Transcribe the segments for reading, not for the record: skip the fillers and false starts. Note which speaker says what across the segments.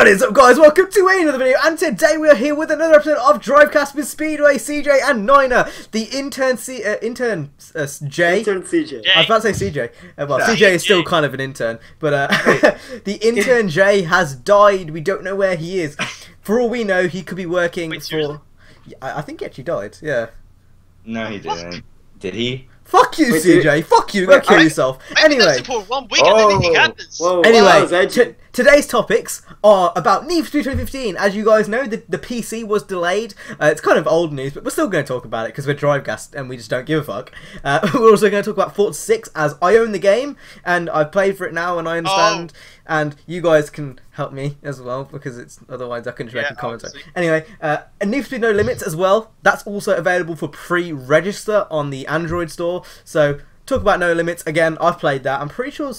Speaker 1: What is up, guys? Welcome to another video, and today we are here with another episode of Drivecast with Speedway, CJ, and Niner, the intern J.
Speaker 2: Intern CJ.
Speaker 1: I was about to say CJ. Well, CJ is still kind of an intern, but the intern J has died. We don't know where he is. For all we know, he could be working for. I think he actually died. Yeah.
Speaker 3: No, he didn't. Did he?
Speaker 1: Fuck you, CJ. Fuck you. Go kill yourself. Anyway.
Speaker 4: For 1 week and anything happens.
Speaker 1: Anyway, today's topics are about Need for Speed 2015. As you guys know, the PC was delayed. It's kind of old news, but we're still going to talk about it because we're Drivecast and we just don't give a fuck. We're also going to talk about Forza 6 as I own the game and I've played for it now and I understand. And you guys can help me as well because it's otherwise I can just make a comment. Anyway, and Need for Speed No Limits as well. That's also available for pre-register on the Android store. So talk about No Limits again. I've played that. I'm pretty sure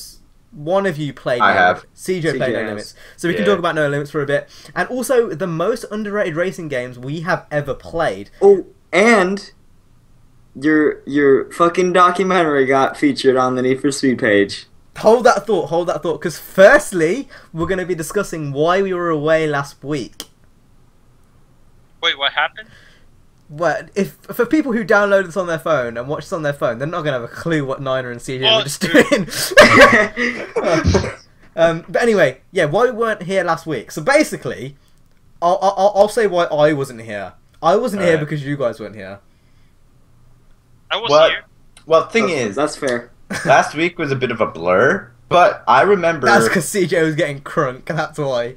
Speaker 1: one of you played.
Speaker 3: I have.
Speaker 1: CJ played No Limits. So we can talk about No Limits for a bit. And also the most underrated racing games we have ever played.
Speaker 2: Oh, and your fucking documentary got featured on the Need for Speed page.
Speaker 1: Hold that thought, because firstly, we're going to be discussing why we were away last week.
Speaker 4: Wait, what happened?
Speaker 1: Well, for people who download this on their phone and watch this on their phone, they're not going to have a clue what Niner and CJ were just doing. But anyway, yeah, why we weren't here last week. So basically, I'll say why I wasn't here. I wasn't here because you guys weren't here.
Speaker 4: I was here.
Speaker 3: Well, thing is,
Speaker 2: that's fair.
Speaker 3: Last week was a bit of a blur, but I remember...
Speaker 1: That's because CJ was getting crunk, that's why.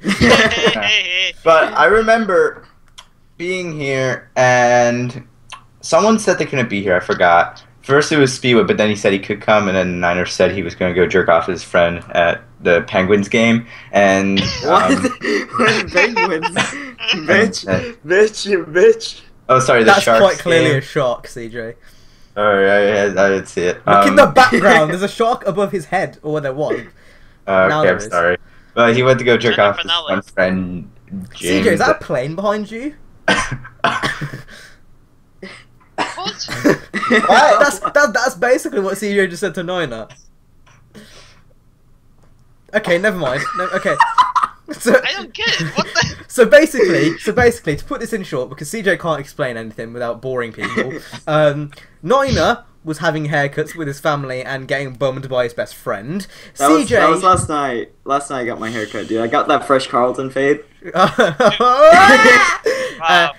Speaker 3: But I remember being here, and someone said they couldn't be here, I forgot. First it was Speedway, but then he said he could come, and then Niner said he was going to go jerk off his friend at the Penguins game, and...
Speaker 2: What? Penguins? Bitch.
Speaker 3: Oh, sorry, the
Speaker 1: That's
Speaker 3: Sharks
Speaker 1: quite clearly
Speaker 3: game.
Speaker 1: A shark, CJ.
Speaker 3: Oh, yeah, I did see it.
Speaker 1: Look in the background, there's a shark above his head, or there was.
Speaker 3: Okay, I'm sorry. But he went to go jerk off his one friend, James.
Speaker 1: CJ, is that a plane behind you?
Speaker 4: What?
Speaker 1: That's basically what CJ just said to Niner. Okay, never mind. Okay. So,
Speaker 4: I don't get it. What the?
Speaker 1: So basically, to put this in short, because CJ can't explain anything without boring people, Niner was having haircuts with his family and getting bummed by his best friend.
Speaker 2: That was last night. Last night I got my haircut, dude. I got that fresh Carlton fade.
Speaker 1: And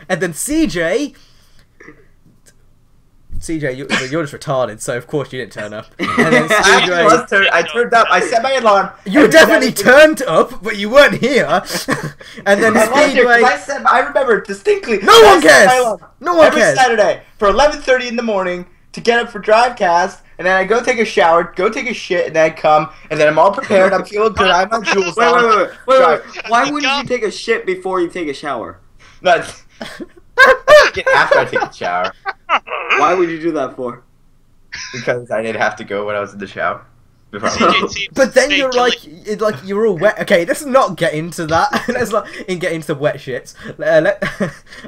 Speaker 1: then CJ, you're just retarded, so of course you didn't turn up. And then CJ,
Speaker 3: I turned up. I set my alarm.
Speaker 1: You definitely turned up, but you weren't here. And then Speedway.
Speaker 3: I remember distinctly.
Speaker 1: No one cares. No one
Speaker 3: every
Speaker 1: cares.
Speaker 3: Saturday for 11:30 in the morning to get up for Drivecast, and then I go take a shower, go take a shit, and then I come, and then I'm all prepared. I'm feeling good. I'm on Jules.
Speaker 2: Wait. Why wouldn't you take a shit before you take a shower?
Speaker 3: After I take a shower.
Speaker 2: Why would you do that for?
Speaker 3: Because I didn't have to go when I was in the shower.
Speaker 1: But then you're like you're all wet. Okay, let's not get into that. Let's not get into wet shits.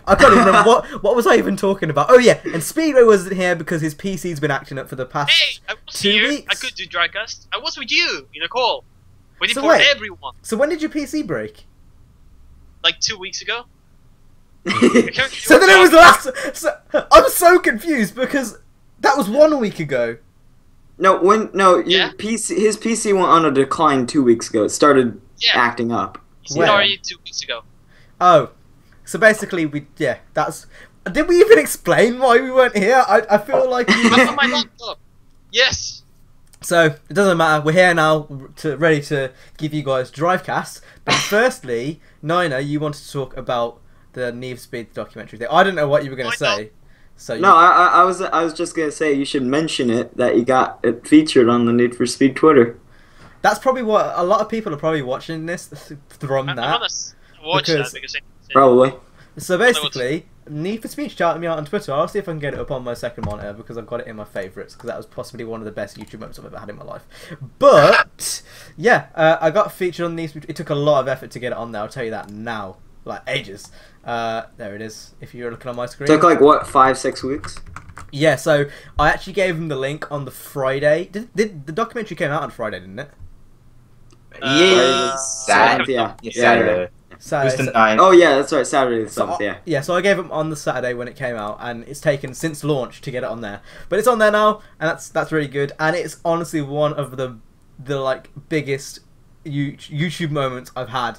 Speaker 1: I can't even remember what was I even talking about. Oh yeah, and Speedway wasn't here because his PC's been acting up for the past 2 weeks.
Speaker 4: I could do Drivecast. I was with you in a call, waiting
Speaker 1: So
Speaker 4: for
Speaker 1: wait.
Speaker 4: everyone.
Speaker 1: So when did your PC break?
Speaker 4: Like 2 weeks ago.
Speaker 1: So then it was last. I'm so confused because that was 1 week ago.
Speaker 2: His PC went on a decline 2 weeks ago. It started acting up.
Speaker 4: He started 2 weeks ago.
Speaker 1: Oh, so basically that's. Did we even explain why we weren't here? I feel like.
Speaker 4: I'm on my laptop. Yes.
Speaker 1: So it doesn't matter. We're here now, ready to give you guys Drivecast. But firstly, Niner, you wanted to talk about the Need for Speed documentary thing. I don't know what you were going to say. So
Speaker 2: I was just gonna say you should mention it that you got it featured on the Need for Speed Twitter.
Speaker 1: That's probably what a lot of people are probably watching this from that.
Speaker 4: I'm gonna watch that because
Speaker 2: probably.
Speaker 1: So basically, Need for Speed shouted me out on Twitter. I'll see if I can get it up on my second monitor because I've got it in my favourites because that was possibly one of the best YouTube moments I've ever had in my life. But yeah, I got featured on Need for Speed. It took a lot of effort to get it on there. I'll tell you that now, like ages. There it is. If you're looking on my screen.
Speaker 2: Took like what, 5-6 weeks?
Speaker 1: Yeah. So I actually gave him the link on the Friday. Did the documentary came out on Friday, didn't it?
Speaker 3: Yeah, Saturday.
Speaker 2: Saturday.
Speaker 3: was the
Speaker 1: So,
Speaker 3: 9th.
Speaker 2: Oh yeah, that's right. Saturday the
Speaker 1: so
Speaker 2: 7th. Yeah.
Speaker 1: so I gave it on the Saturday when it came out, and it's taken since launch to get it on there. But it's on there now, and that's really good. And it's honestly one of the like biggest YouTube moments I've had.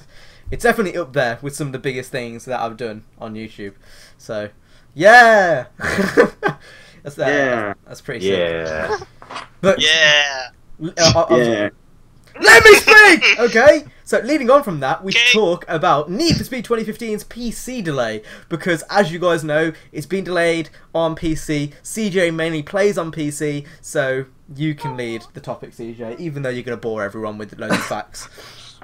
Speaker 1: It's definitely up there with some of the biggest things that I've done on YouTube. So, yeah, that's that.
Speaker 2: Yeah.
Speaker 1: That's pretty sick.
Speaker 3: Yeah.
Speaker 1: But
Speaker 4: Yeah.
Speaker 2: Yeah.
Speaker 1: let me speak! Okay? So, leading on from that, we
Speaker 4: Okay.
Speaker 1: should talk about Need for Speed 2015's PC delay. Because, as you guys know, it's been delayed on PC. CJ mainly plays on PC, so you can lead the topic, CJ, even though you're going to bore everyone with loads of facts.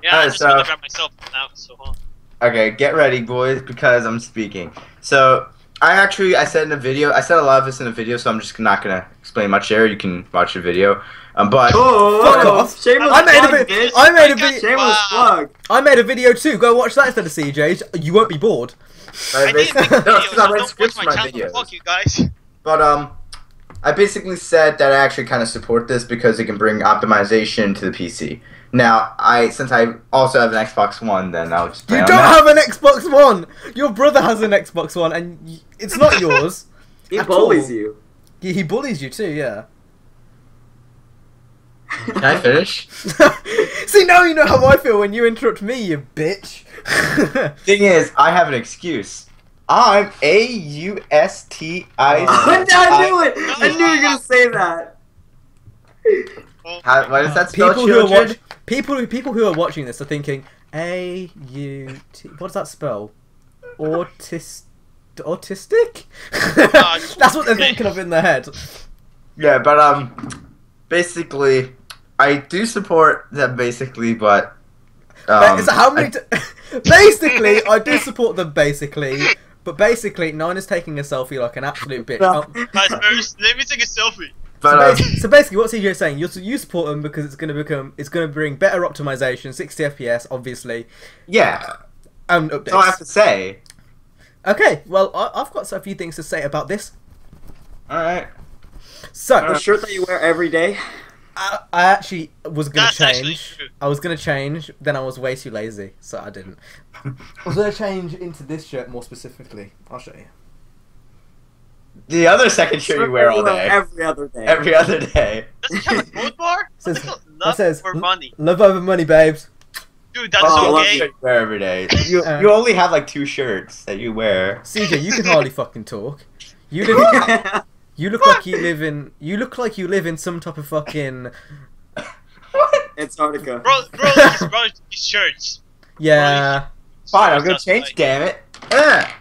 Speaker 4: Yeah,
Speaker 3: Alright,
Speaker 4: I'm just
Speaker 3: so-
Speaker 4: gonna grab myself now. So hold on.
Speaker 3: Okay, get ready, boys, because I'm speaking. So, I said in a video, I said a lot of this in a video, so I'm just not gonna explain much there. You can watch the video. But
Speaker 1: Fuck off.
Speaker 2: Shameless
Speaker 1: I made a
Speaker 2: plug,
Speaker 1: bit.
Speaker 2: bitch.
Speaker 1: I made a
Speaker 4: got-
Speaker 1: video.
Speaker 2: Shameless
Speaker 4: Wow.
Speaker 2: plug.
Speaker 1: I made a video too. Go watch that instead of CJ's. You won't be bored.
Speaker 4: I didn't make
Speaker 3: no,
Speaker 4: a video,
Speaker 3: it's 'cause I
Speaker 4: so
Speaker 3: read
Speaker 4: don't
Speaker 3: scripts
Speaker 4: watch
Speaker 3: for
Speaker 4: my
Speaker 3: my
Speaker 4: channel.
Speaker 3: videos.
Speaker 4: Fuck you guys.
Speaker 3: But I basically said that I actually kind of support this because it can bring optimization to the PC. Now, since I also have an Xbox One, then I'll just play
Speaker 1: You
Speaker 3: on
Speaker 1: don't
Speaker 3: that.
Speaker 1: have an Xbox One. Your brother has an Xbox One, and it's not yours.
Speaker 2: He
Speaker 1: At
Speaker 2: bullies
Speaker 1: all.
Speaker 2: you.
Speaker 1: He bullies you too. Yeah.
Speaker 3: Can I finish?
Speaker 1: See, now you know how I feel when you interrupt me, you bitch.
Speaker 3: Thing is, I have an excuse. I'm AUSTIC.
Speaker 2: I knew it. I knew you were gonna say that.
Speaker 3: Why does that spell,
Speaker 1: people who are
Speaker 3: children?
Speaker 1: people who are watching this are thinking AUT. What does that spell? Autistic? That's what they're thinking of in their head.
Speaker 3: Yeah, but basically, I do support them basically, but
Speaker 1: So how many? Basically, I do support them. Basically, but basically, Nine is taking a selfie like an absolute bitch.
Speaker 4: Guys, first, let me take a selfie.
Speaker 1: So basically, what CJ is saying, you support them because it's going to bring better optimization, 60 FPS, obviously,
Speaker 3: yeah,
Speaker 1: and
Speaker 3: that's all I have
Speaker 1: updates.
Speaker 3: to say.
Speaker 1: Okay, well, I've got a few things to say about this.
Speaker 3: All right.
Speaker 1: So,
Speaker 2: The shirt that you wear every day.
Speaker 1: I actually was going to
Speaker 4: That's actually
Speaker 1: change.
Speaker 4: true.
Speaker 1: I was going to change, then I was way too lazy, so I didn't. I was going to change into this shirt more specifically. I'll show you.
Speaker 3: The other second shirt you wear all day.
Speaker 2: Every other day.
Speaker 3: Every other day.
Speaker 4: Does it count as both bar?
Speaker 1: Says-
Speaker 4: What's it called?
Speaker 1: that
Speaker 4: Love
Speaker 1: says-
Speaker 4: or money?
Speaker 1: Love over money, babes.
Speaker 4: Dude, that's
Speaker 2: Oh, I
Speaker 4: so
Speaker 2: love
Speaker 4: gay.
Speaker 3: You wear every day. You
Speaker 1: Uh,
Speaker 3: you only have like 2 shirts that you wear.
Speaker 1: CJ, you can hardly fucking talk. You live. You look like you live in some type of fucking
Speaker 3: What?
Speaker 2: Antarctica.
Speaker 4: Bro, these shirts.
Speaker 1: yeah.
Speaker 3: Fine, I'm gonna
Speaker 4: That's
Speaker 3: change.
Speaker 4: right.
Speaker 3: Damn it. Ah.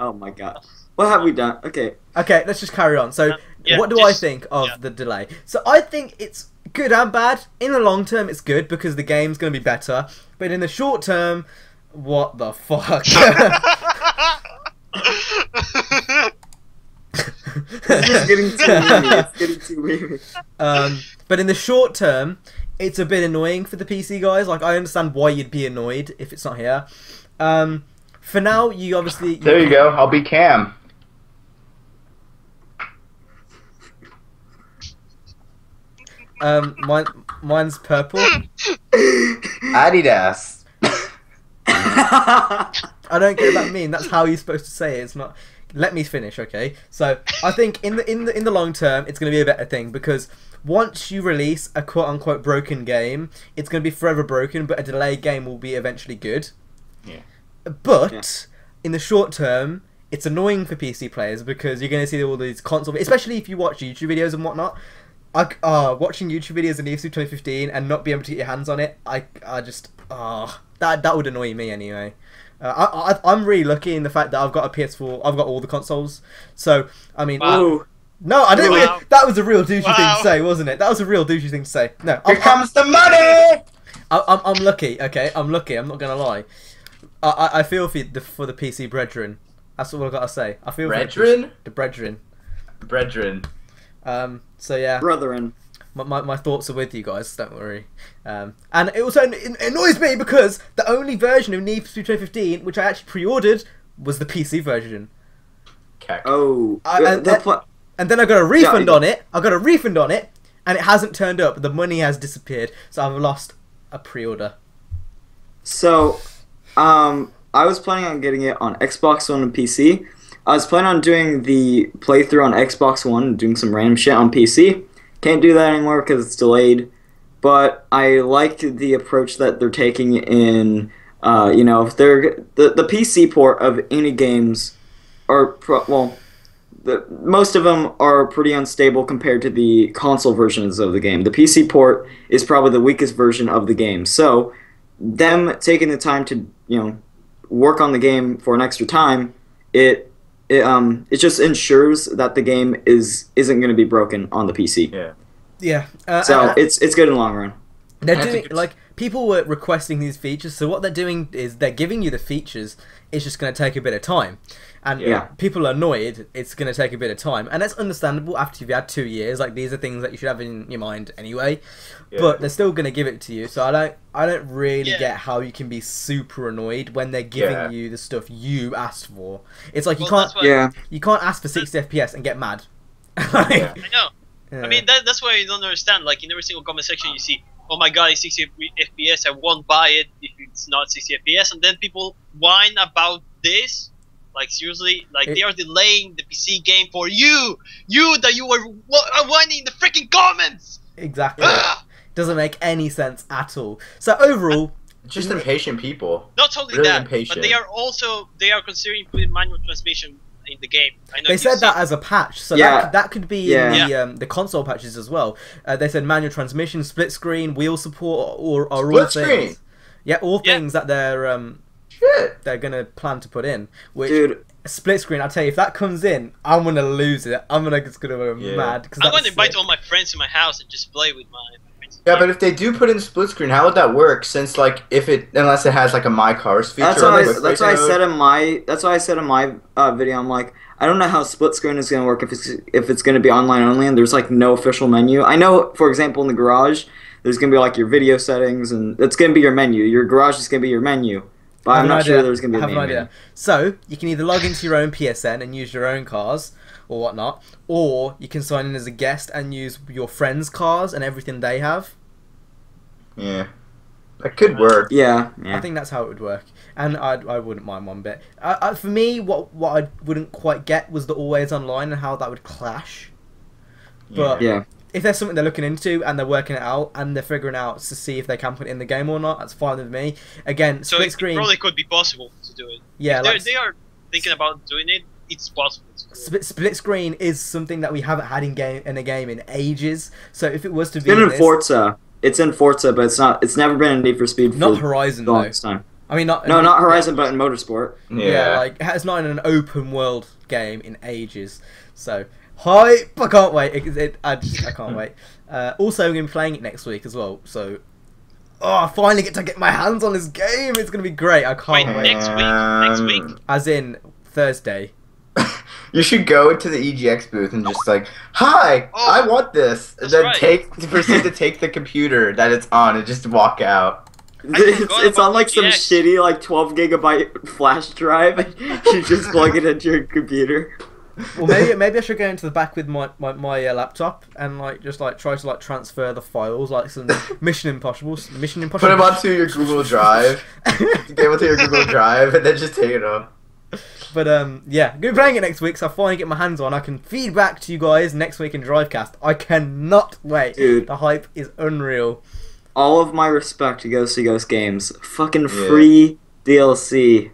Speaker 2: Oh my god. What have we done? Okay.
Speaker 1: Okay, let's just carry on. So,
Speaker 4: Yeah,
Speaker 1: what do I
Speaker 4: just-
Speaker 1: think of
Speaker 4: yeah.
Speaker 1: the delay? So, I think it's good and bad. In the long term, it's good because the game's going to be better. But in the short term, what the fuck?
Speaker 2: It's just getting too weird. It's getting too weird.
Speaker 1: But in the short term, it's a bit annoying for the PC guys. Like, I understand why you'd be annoyed if it's not here. For now, you obviously...
Speaker 3: There you go. I'll be Cam.
Speaker 1: Mine's purple.
Speaker 3: Adidas.
Speaker 1: I don't get that mean. That's how you're supposed to say it. It's not. Let me finish, okay? So I think in the long term, it's going to be a better thing because once you release a quote unquote broken game, it's going to be forever broken. But a delayed game will be eventually good.
Speaker 3: Yeah.
Speaker 1: But in the short term, it's annoying for PC players because you're going to see all these console, especially if you watch YouTube videos and whatnot. Watching YouTube videos in EFC 2015 and not being able to get your hands on it, I just that would annoy me anyway. I'm really lucky in the fact that I've got a PS4. I've got all the consoles. So I mean,
Speaker 2: Ooh.
Speaker 1: no, I didn't.
Speaker 4: Wow.
Speaker 1: That was a real douchey thing
Speaker 4: Wow.
Speaker 1: to say, wasn't it? That was a real douchey thing to say. No,
Speaker 3: Here comes the money.
Speaker 1: I'm lucky. Okay, I'm lucky. I'm not gonna lie. I feel for the PC brethren. That's all I gotta say. I feel
Speaker 3: Brethren?
Speaker 1: for the brethren.
Speaker 3: Brethren.
Speaker 1: So yeah.
Speaker 2: Brethren.
Speaker 1: My thoughts are with you guys, don't worry. And it also annoys me because the only version of Need for Speed 2015 which I actually pre-ordered was the PC version.
Speaker 3: Okay.
Speaker 2: Oh.
Speaker 1: And then I got a refund on it. And it hasn't turned up. The money has disappeared, so I've lost a pre-order.
Speaker 2: So, I was planning on getting it on Xbox One and PC. I was planning on doing the playthrough on Xbox One and doing some random shit on PC. Can't do that anymore because it's delayed. But I liked the approach that they're taking in, if they're the PC port of any games are most of them are pretty unstable compared to the console versions of the game. The PC port is probably the weakest version of the game. So, them taking the time to work on the game for an extra time, it just ensures that the game isn't going to be broken on the PC.
Speaker 1: Yeah.
Speaker 2: So it's good in the long run.
Speaker 1: They're doing people were requesting these features, so what they're doing is they're giving you the features. It's just going to take a bit of time, and people are annoyed. It's going to take a bit of time, and that's understandable after you've had 2 years. Like, these are things that you should have in your mind anyway, but they're still going to give it to you. So I don't really get how you can be super annoyed when they're giving you the stuff you asked for. It's like you can't ask for 60 FPS and get mad.
Speaker 4: I know. I mean, that's why you don't understand. Like, in every single comment section, you see, "Oh my god, it's 60 FPS. I won't buy it if it's not 60 FPS." And then people whine about this. Like, seriously, like they are delaying the PC game for you. You were whining in the freaking comments.
Speaker 1: Exactly. Doesn't make any sense at all. So overall,
Speaker 3: just impatient people.
Speaker 4: Not only
Speaker 3: really
Speaker 4: that,
Speaker 3: impatient.
Speaker 4: but they are considering putting manual transmission in the game. I know
Speaker 1: they said that as a patch, so that could be in the console patches as well. They said manual transmission, split screen, wheel support, or all things. Yeah, all things that they're gonna plan to put in. Which,
Speaker 2: dude,
Speaker 1: split screen, I'll tell you, if that comes in, I'm gonna lose it. I'm just gonna go mad.
Speaker 4: I'm gonna invite all my friends to my house and just play with my friends.
Speaker 3: Yeah, but if they do put in split screen, how would that work? Since unless it has like a My Cars feature.
Speaker 2: That's why I said in my video. I'm like, I don't know how split screen is gonna work if it's gonna be online only and there's like no official menu. I know, for example, in the garage, there's gonna be like your video settings and it's gonna be your menu. Your garage is gonna be your menu. But I'm not sure there's going to be a main menu.
Speaker 1: So, you can either log into your own PSN and use your own cars, or whatnot, or you can sign in as a guest and use your friends' cars and everything they have.
Speaker 3: Yeah. That could work.
Speaker 2: Yeah.
Speaker 1: I think that's how it would work. And I wouldn't mind one bit. For me, what I wouldn't quite get was the always online and how that would clash. But if there's something they're looking into and they're working it out and they're figuring out to see if they can put it in the game or not, that's fine with me. Again, split screen.
Speaker 4: So it probably could be possible to do it.
Speaker 1: Yeah,
Speaker 4: if they are thinking about doing it. It's possible.
Speaker 1: Split screen is something that we haven't had in a game in ages. So if it was to be
Speaker 2: in Forza, it's in Forza, but it's not. It's never been in Need for Speed.
Speaker 1: Not Horizon though.
Speaker 2: Time.
Speaker 1: I mean, not
Speaker 2: Horizon, but in Motorsport.
Speaker 1: Yeah, like it's not in an open world game in ages. So. Hype! I can't wait. I can't wait. Also, I'm going to be playing it next week as well. So, I finally get to get my hands on this game. It's going to be great. I can't wait.
Speaker 4: Next week?
Speaker 1: As in Thursday.
Speaker 3: You should go into the EGX booth and just like, "Hi, I want this." And then proceed to take the computer that it's on and just walk out.
Speaker 2: It's on like some shitty like 12 gigabyte flash drive. And you just plug it into your computer.
Speaker 1: Well, maybe I should go into the back with my laptop and try to transfer the files like some Mission Impossible.
Speaker 3: Put them onto your Google Drive. Get onto your Google Drive and then just take it off.
Speaker 1: But yeah, I'm gonna be playing it next week, so I finally get my hands on. I can feed back to you guys next week in Drivecast. I cannot wait.
Speaker 2: Dude,
Speaker 1: the hype is unreal.
Speaker 2: All of my respect to Ghost Games. Fucking free DLC.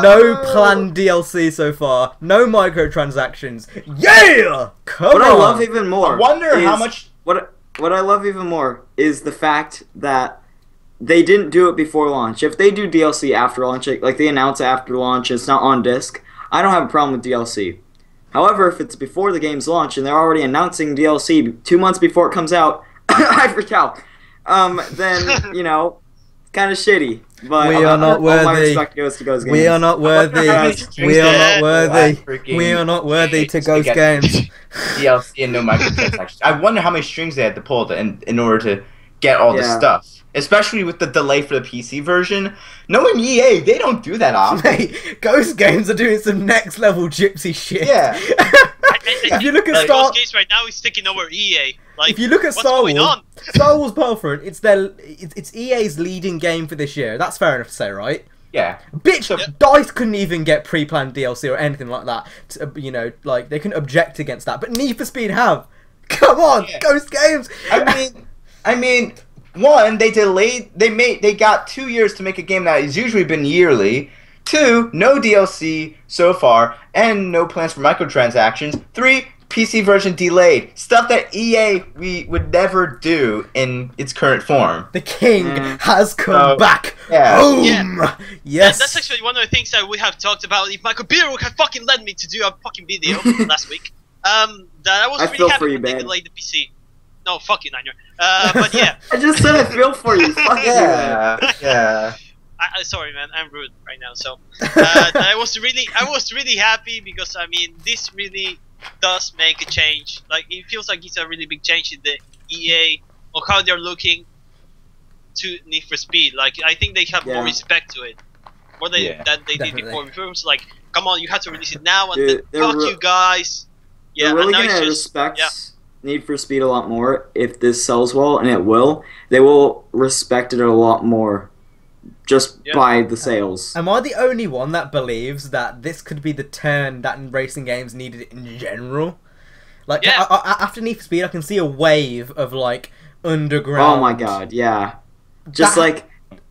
Speaker 1: No planned DLC so far. No microtransactions. Yeah! Come on!
Speaker 2: What I love even more.
Speaker 3: I wonder how much.
Speaker 2: What I love even more is the fact that they didn't do it before launch. If they do DLC after launch, like they announce it after launch, it's not on disc, I don't have a problem with DLC. However, if it's before the game's launch and they're already announcing DLC 2 months before it comes out, I freak out. Then, kind of shitty. But
Speaker 1: we are not worthy.
Speaker 2: All my respect goes to Ghost Games.
Speaker 1: We are not worthy. We are not worthy. We are not worthy to Ghost Games.
Speaker 3: DLC and no microtransactions. I wonder how many strings they had to pull in order to get all this stuff. Especially with the delay for the PC version. Knowing EA, they don't do that often.
Speaker 1: Mate, Ghost Games are doing some next level gypsy shit.
Speaker 3: Yeah.
Speaker 1: If you look at
Speaker 4: those games right now, it's taking over EA. Like,
Speaker 1: if you look at
Speaker 4: what's
Speaker 1: Star
Speaker 4: going
Speaker 1: Wars,
Speaker 4: on?
Speaker 1: Star Wars Battlefront, it's EA's leading game for this year. That's fair enough to say, right?
Speaker 3: Yeah.
Speaker 1: Bitch,
Speaker 3: So-
Speaker 1: DICE couldn't even get pre-planned DLC or anything like that. You know, like they couldn't object against that. But Need for Speed have. Come on,
Speaker 3: Yeah.
Speaker 1: Ghost Games.
Speaker 3: I mean, one, they delayed. They got 2 years to make a game that has usually been yearly. 2, no DLC so far, and no plans for microtransactions. 3, PC version delayed. Stuff that EA we would never do in its current form.
Speaker 1: The king has come back.
Speaker 3: Yeah.
Speaker 1: Boom.
Speaker 4: Yeah.
Speaker 1: Yes.
Speaker 4: That's actually one of the things that we have talked about. If my computer would have fucking led me to do a fucking video last week, that I was
Speaker 2: I feel
Speaker 4: really
Speaker 2: for
Speaker 4: happy
Speaker 2: you,
Speaker 4: when they
Speaker 2: man.
Speaker 4: delayed the PC. No, fuck you, Niner. But yeah,
Speaker 2: I just said I feel for you. Fuck you.
Speaker 3: Yeah.
Speaker 4: sorry, man, I'm rude right now. So I was really happy because I mean, this really does make a change. Like, it feels like it's a really big change in the EA or how they're looking to Need for Speed. Like, I think they have more respect to it, more than they did before. Before it was like, come on, you have to release it now, and
Speaker 2: Dude,
Speaker 4: then fuck you guys. Yeah,
Speaker 2: They're really
Speaker 4: and now
Speaker 2: gonna
Speaker 4: it's just
Speaker 2: respect Need for Speed a lot more if this sells well, and it will. They will respect it a lot more, just by the sales.
Speaker 1: Am I the only one that believes that this could be the turn that racing games needed in general? Like, after Need for Speed, I can see a wave of like underground.
Speaker 2: Oh my god, yeah. Just like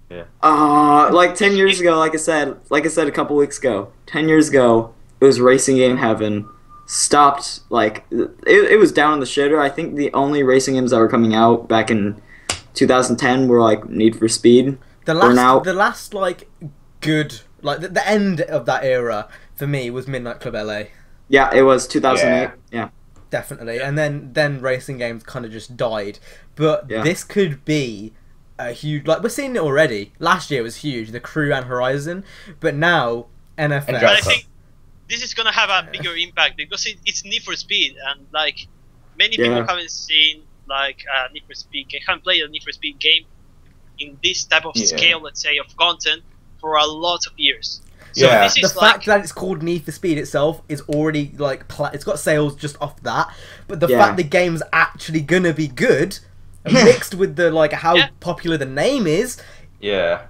Speaker 2: 10 years ago, like I said a couple weeks ago, 10 years ago, it was racing game heaven. Stopped, like, it was down in the shitter. I think the only racing games that were coming out back in 2010 were like Need for Speed.
Speaker 1: The last like good, like the end of that era for me was Midnight Club LA.
Speaker 2: Yeah, it was 2008. Yeah.
Speaker 1: Definitely. And then racing games kind of just died. But this could be a huge, like, we're seeing it already. Last year was huge, the Crew and Horizon, but now NFL.
Speaker 4: But I think this is gonna have a bigger impact because it's Need for Speed, and like many people haven't seen like Need for Speed, haven't played a Need for Speed game in this type of scale, let's say, of content for a lot of years. So this is
Speaker 1: the fact that it's called Need for Speed itself is already like it's got sales just off that, but the fact the game's actually gonna be good, mixed with the like how popular the name is.
Speaker 3: Yeah.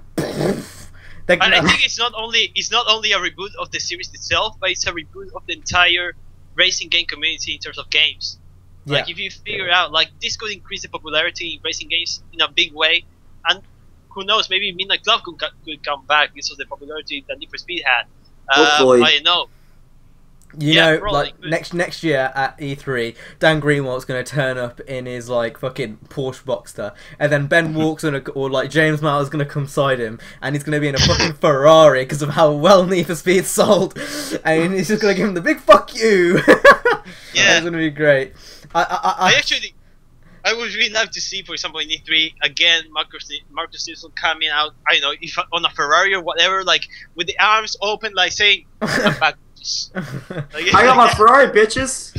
Speaker 4: And I think it's not only a reboot of the series itself, but it's a reboot of the entire racing game community in terms of games. Like, if you figure out, like, this could increase the popularity in racing games in a big way, and who knows, maybe Midnight Club could come back because of the popularity that Need for Speed had.
Speaker 2: Hopefully.
Speaker 4: I don't know.
Speaker 1: You know, like next year at E3, Dan Greenwald's gonna turn up in his like fucking Porsche Boxster, and then Ben Walk's or like James Martin's gonna come side him, and he's gonna be in a fucking Ferrari because of how well Need for Speed sold, and he's just gonna give him the big fuck you. It's gonna be great.
Speaker 4: I would really love to see, for example, in E3 again, Marcus Stinson coming out. I don't know, if on a Ferrari or whatever, like with the arms open, like saying, "I'm back."
Speaker 2: I got my Ferrari, bitches.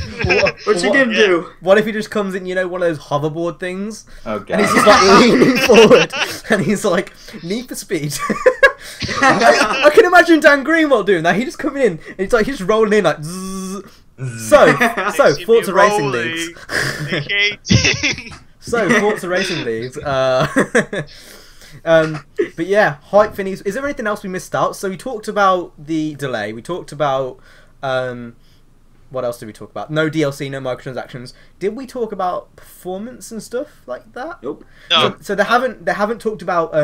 Speaker 2: What you gonna do?
Speaker 1: What if he just comes in, you know, one of those hoverboard things?
Speaker 3: Oh god.
Speaker 1: And he's just like leaning forward, and he's like, Need for Speed. I can imagine Dan Greenwald doing that. He just coming in, and he's just rolling in like. Zzz. So Forza Racing Leagues. Forza Racing Leagues. But yeah, hype for Need. Is there anything else we missed out? So we talked about the delay. We talked about what else did we talk about? No DLC, no microtransactions. Did we talk about performance and stuff like that?
Speaker 2: Nope.
Speaker 4: No.
Speaker 1: So they haven't talked about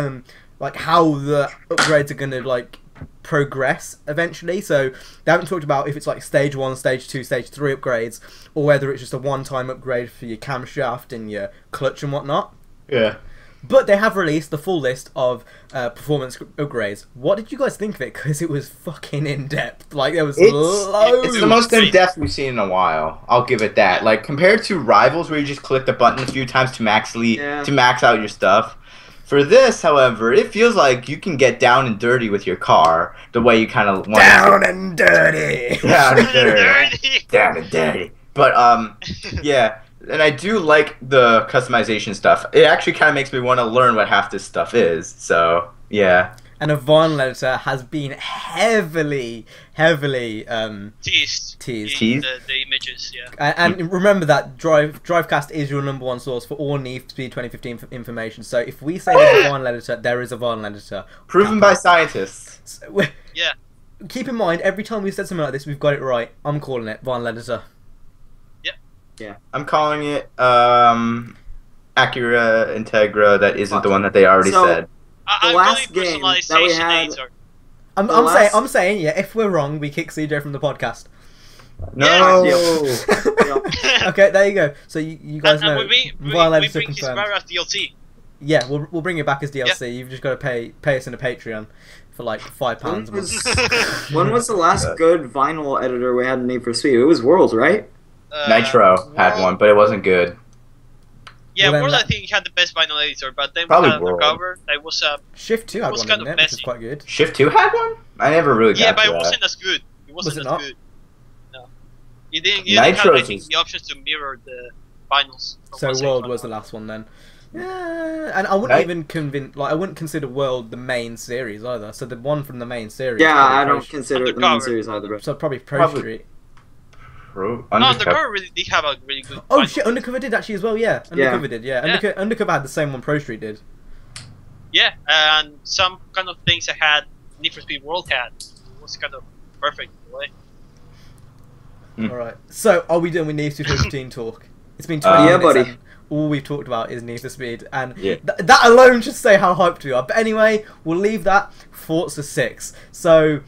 Speaker 1: like how the upgrades are gonna like progress eventually. So they haven't talked about if it's like stage 1, stage 2, stage 3 upgrades, or whether it's just a one-time upgrade for your camshaft and your clutch and whatnot.
Speaker 3: Yeah.
Speaker 1: But they have released the full list of performance upgrades. What did you guys think of it? Because it was fucking in-depth. Like, there was loads.
Speaker 3: It's the most in-depth we've seen in a while. I'll give it that. Like, compared to Rivals, where you just click the button a few times to max out your stuff. For this, however, it feels like you can get down and dirty with your car the way you kind of want
Speaker 1: Down and dirty!
Speaker 3: Down and dirty! Down and dirty! But, yeah. And I do like the customization stuff. It actually kind of makes me want to learn what half this stuff is. So, yeah.
Speaker 1: And a vinyl editor has been heavily
Speaker 4: teased.
Speaker 3: Teased?
Speaker 4: The images, yeah.
Speaker 1: And remember that Drivecast is your #1 source for all Need for Speed 2015 information. So if we say there's a vinyl editor, there is a vinyl editor.
Speaker 3: Proven by scientists.
Speaker 1: So,
Speaker 4: Yeah.
Speaker 1: keep in mind, every time we've said something like this, we've got it right. I'm calling it vinyl editor.
Speaker 2: Yeah.
Speaker 3: I'm calling it Acura Integra. That isn't the one that they already said.
Speaker 4: I'm
Speaker 2: last
Speaker 4: calling
Speaker 2: game that we
Speaker 4: personalization
Speaker 2: had-
Speaker 4: editor.
Speaker 1: I'm saying, yeah. If we're wrong, we kick CJ from the podcast.
Speaker 3: No.
Speaker 2: Yeah.
Speaker 1: Okay, there you go. So you guys know
Speaker 4: we
Speaker 1: vinyl editor
Speaker 4: bring his
Speaker 1: confirmed.
Speaker 4: as DLC.
Speaker 1: Yeah, we'll bring it back as DLC. You've just got to pay us in a Patreon for like £5 a month.
Speaker 2: When was the last good vinyl editor we had in Need for Speed? It was World, right?
Speaker 3: Nitro had one, but it wasn't good.
Speaker 4: Yeah,
Speaker 1: Well, then
Speaker 4: World I
Speaker 1: that-
Speaker 4: think had the best vinyl editor, but then we
Speaker 3: Probably
Speaker 4: had
Speaker 3: World.
Speaker 4: Undercover. That was
Speaker 1: Shift 2 had
Speaker 4: was
Speaker 1: one
Speaker 4: kind
Speaker 1: in
Speaker 4: of
Speaker 1: it, which is
Speaker 4: messy.
Speaker 1: quite good.
Speaker 3: Shift 2 had one? I never really got
Speaker 4: yeah, but
Speaker 3: to
Speaker 4: it
Speaker 3: that.
Speaker 4: wasn't as good. It
Speaker 1: Was
Speaker 4: wasn't
Speaker 1: it
Speaker 4: as
Speaker 1: not?
Speaker 4: good. No, you didn't have
Speaker 3: Nitros
Speaker 4: I think,
Speaker 3: is-
Speaker 4: the options to mirror the vinyls. from
Speaker 1: So
Speaker 4: one side
Speaker 1: World
Speaker 4: to
Speaker 1: was the
Speaker 4: another.
Speaker 1: last one then. Yeah, and I wouldn't
Speaker 3: Right.
Speaker 1: even I wouldn't consider World the main series either. So the one from the main series.
Speaker 2: Yeah,
Speaker 1: probably
Speaker 2: I
Speaker 1: Pro
Speaker 2: don't
Speaker 1: Street.
Speaker 2: consider it the main
Speaker 4: Undercover.
Speaker 2: series either. But
Speaker 1: So probably Pro
Speaker 3: Probably.
Speaker 1: Street.
Speaker 3: Pro,
Speaker 4: No,
Speaker 3: Undercover.
Speaker 4: Undercover really did have a really good.
Speaker 1: Oh
Speaker 4: vinyl.
Speaker 1: shit, Undercover did actually as well. Yeah, Undercover did. Yeah,
Speaker 4: Yeah.
Speaker 1: Undercover had the same one Pro Street did.
Speaker 4: Yeah, and some kind of things I had Need for Speed World had. It was kind of perfect in a way.
Speaker 3: Hmm.
Speaker 1: All right. So are we done with Need for Speed 15 talk? It's been 20
Speaker 2: Yeah,
Speaker 1: minutes.
Speaker 2: buddy.
Speaker 1: And all we've talked about is Need for Speed, and
Speaker 3: Yeah.
Speaker 1: that alone should say how hyped we are. But anyway, we'll leave that. Forza 6. So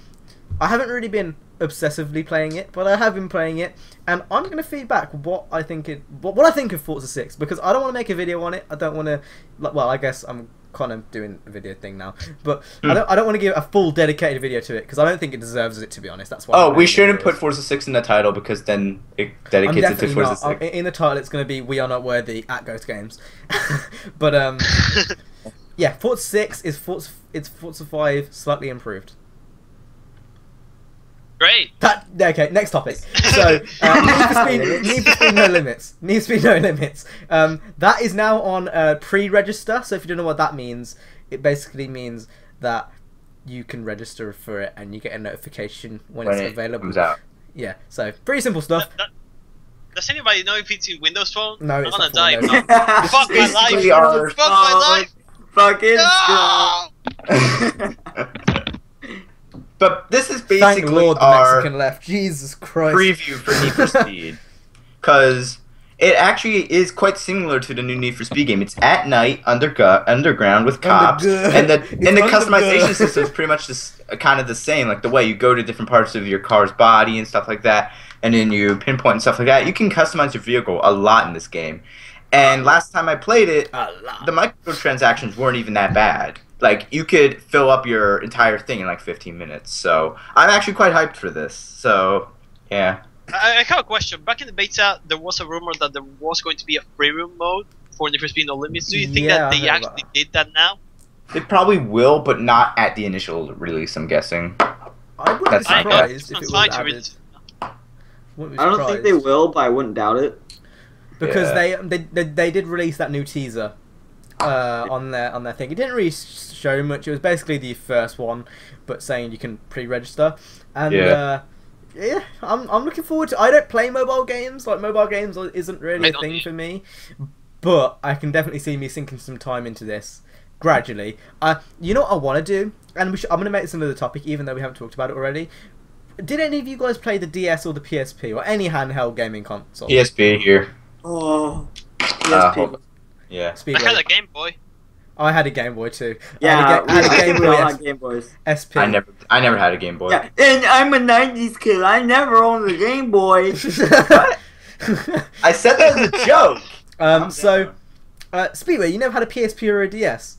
Speaker 1: I haven't really been obsessively playing it, but I have been playing it, and I'm going to feed back what I think of Forza 6, because I don't want to make a video on it. I don't want to. Well, I guess I'm kind of doing a video thing now, but I don't want to give a full dedicated video to it because I don't think it deserves it, to be honest. That's why.
Speaker 3: Oh,
Speaker 1: I'm
Speaker 3: we
Speaker 1: making
Speaker 3: shouldn't
Speaker 1: videos.
Speaker 3: put Forza 6 in the title because then it
Speaker 1: I'm
Speaker 3: dedicates it to
Speaker 1: definitely
Speaker 3: Forza
Speaker 1: not.
Speaker 3: 6.
Speaker 1: In the title, it's going to be "We Are Not Worthy" at Ghost Games, but yeah, Forza 6 is Forza 5 slightly improved.
Speaker 4: Great.
Speaker 1: Okay, next topic. So, Need for Speed No Limits. Need for Speed No Limits. That is now on pre-register. So if you don't know what that means, it basically means that you can register for it and you get a notification when it's
Speaker 3: it
Speaker 1: available.
Speaker 3: comes out.
Speaker 1: Yeah. So pretty simple stuff.
Speaker 4: Does anybody know if it's in Windows Phone?
Speaker 1: No,
Speaker 4: I'm
Speaker 1: it's
Speaker 4: gonna
Speaker 1: not
Speaker 4: die.
Speaker 1: for Windows.
Speaker 4: now. Fuck my
Speaker 3: Basically
Speaker 4: life.
Speaker 3: our-
Speaker 4: Fuck my life.
Speaker 2: Fucking
Speaker 4: No!
Speaker 3: But this is
Speaker 1: Thank
Speaker 3: basically
Speaker 1: Lord the
Speaker 3: our
Speaker 1: Mexican left. Jesus Christ.
Speaker 3: preview for Need for Speed. Because it actually is quite similar to the new Need for Speed game. It's at night, underground with cops, and the customization system is pretty much kind of the same. Like the way you go to different parts of your car's body and stuff like that, and then you pinpoint and stuff like that. You can customize your vehicle a lot in this game. And last time I played it, the microtransactions weren't even that bad. Like, you could fill up your entire thing in like 15 minutes. So, I'm actually quite hyped for this. So, yeah.
Speaker 4: I have a question. Back in the beta, there was a rumor that there was going to be a free room mode for Need for Speed No Limits. Do you think
Speaker 1: Yeah,
Speaker 4: that
Speaker 1: I
Speaker 4: they
Speaker 1: heard
Speaker 4: actually
Speaker 1: that.
Speaker 4: did that now?
Speaker 3: They probably will, but not at the initial release, I'm guessing.
Speaker 1: I wouldn't be
Speaker 3: That's fine.
Speaker 1: surprised if it
Speaker 4: I'm
Speaker 1: was
Speaker 4: fine to
Speaker 1: added.
Speaker 4: read.
Speaker 1: Wouldn't be
Speaker 2: I don't think they
Speaker 1: surprised.
Speaker 2: will, but I wouldn't doubt it.
Speaker 1: Because
Speaker 3: Yeah.
Speaker 1: they did release that new teaser on their thing. It didn't really show much. It was basically the first one, but saying you can pre-register. And yeah, I'm looking forward to. I don't play mobile games. Like, mobile games isn't really
Speaker 4: I
Speaker 1: a
Speaker 4: don't
Speaker 1: thing
Speaker 4: either.
Speaker 1: for me. But I can definitely see me sinking some time into this gradually. You know what I want to do, and I'm going to make this another topic, even though we haven't talked about it already. Did any of you guys play the DS or the PSP or any handheld gaming console?
Speaker 3: PSP here.
Speaker 2: Oh,
Speaker 3: hold on. Yeah.
Speaker 4: I
Speaker 1: Speedway.
Speaker 4: had a Game Boy.
Speaker 1: I had a Game Boy too.
Speaker 2: yeah,
Speaker 1: I had a Game
Speaker 2: we all
Speaker 1: Boy
Speaker 2: had Game Boys.
Speaker 1: SP.
Speaker 3: I never had a Game Boy.
Speaker 2: Yeah, and I'm a '90s kid. I never owned a Game Boy.
Speaker 3: I said that as a joke.
Speaker 1: So, Speedway, you never had a PSP or a DS?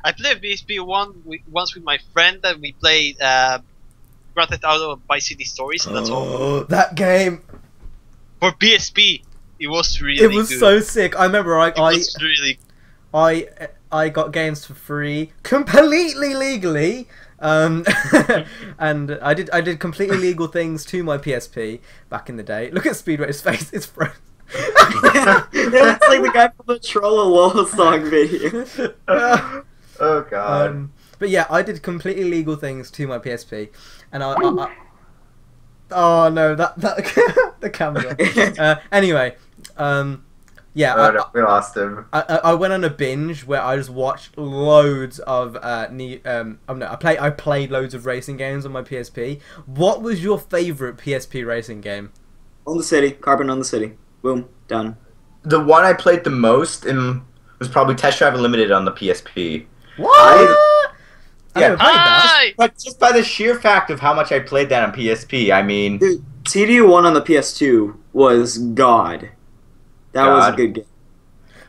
Speaker 4: I played PSP once with my friend that we played Grand Theft Auto Vice City Stories, and that's all.
Speaker 1: Oh, that game!
Speaker 4: For PSP, it was really
Speaker 1: It was
Speaker 4: good.
Speaker 1: so sick. I remember
Speaker 4: It was really
Speaker 1: I got games for free, completely legally, and I did completely legal things to my PSP back in the day. Look at Speedway's face; it's frozen.
Speaker 2: It looks like the guy from the Troll Lol song video.
Speaker 3: Oh god.
Speaker 1: But yeah, I did completely legal things to my PSP, and oh no, that the camera. Anyway, yeah,
Speaker 3: Oh, no, we lost him.
Speaker 1: I went on a binge where I just watched loads of I played loads of racing games on my PSP. What was your favorite PSP racing game?
Speaker 2: On the City, Carbon on the City. Boom, done.
Speaker 3: The one I played the most was probably Test Drive Unlimited on the PSP.
Speaker 1: What? I never played that.
Speaker 4: Hi!
Speaker 3: But just by the sheer fact of how much I played that on PSP, I mean...
Speaker 2: Dude, TD1 on the PS2 was God. That was a
Speaker 3: God.
Speaker 2: good game.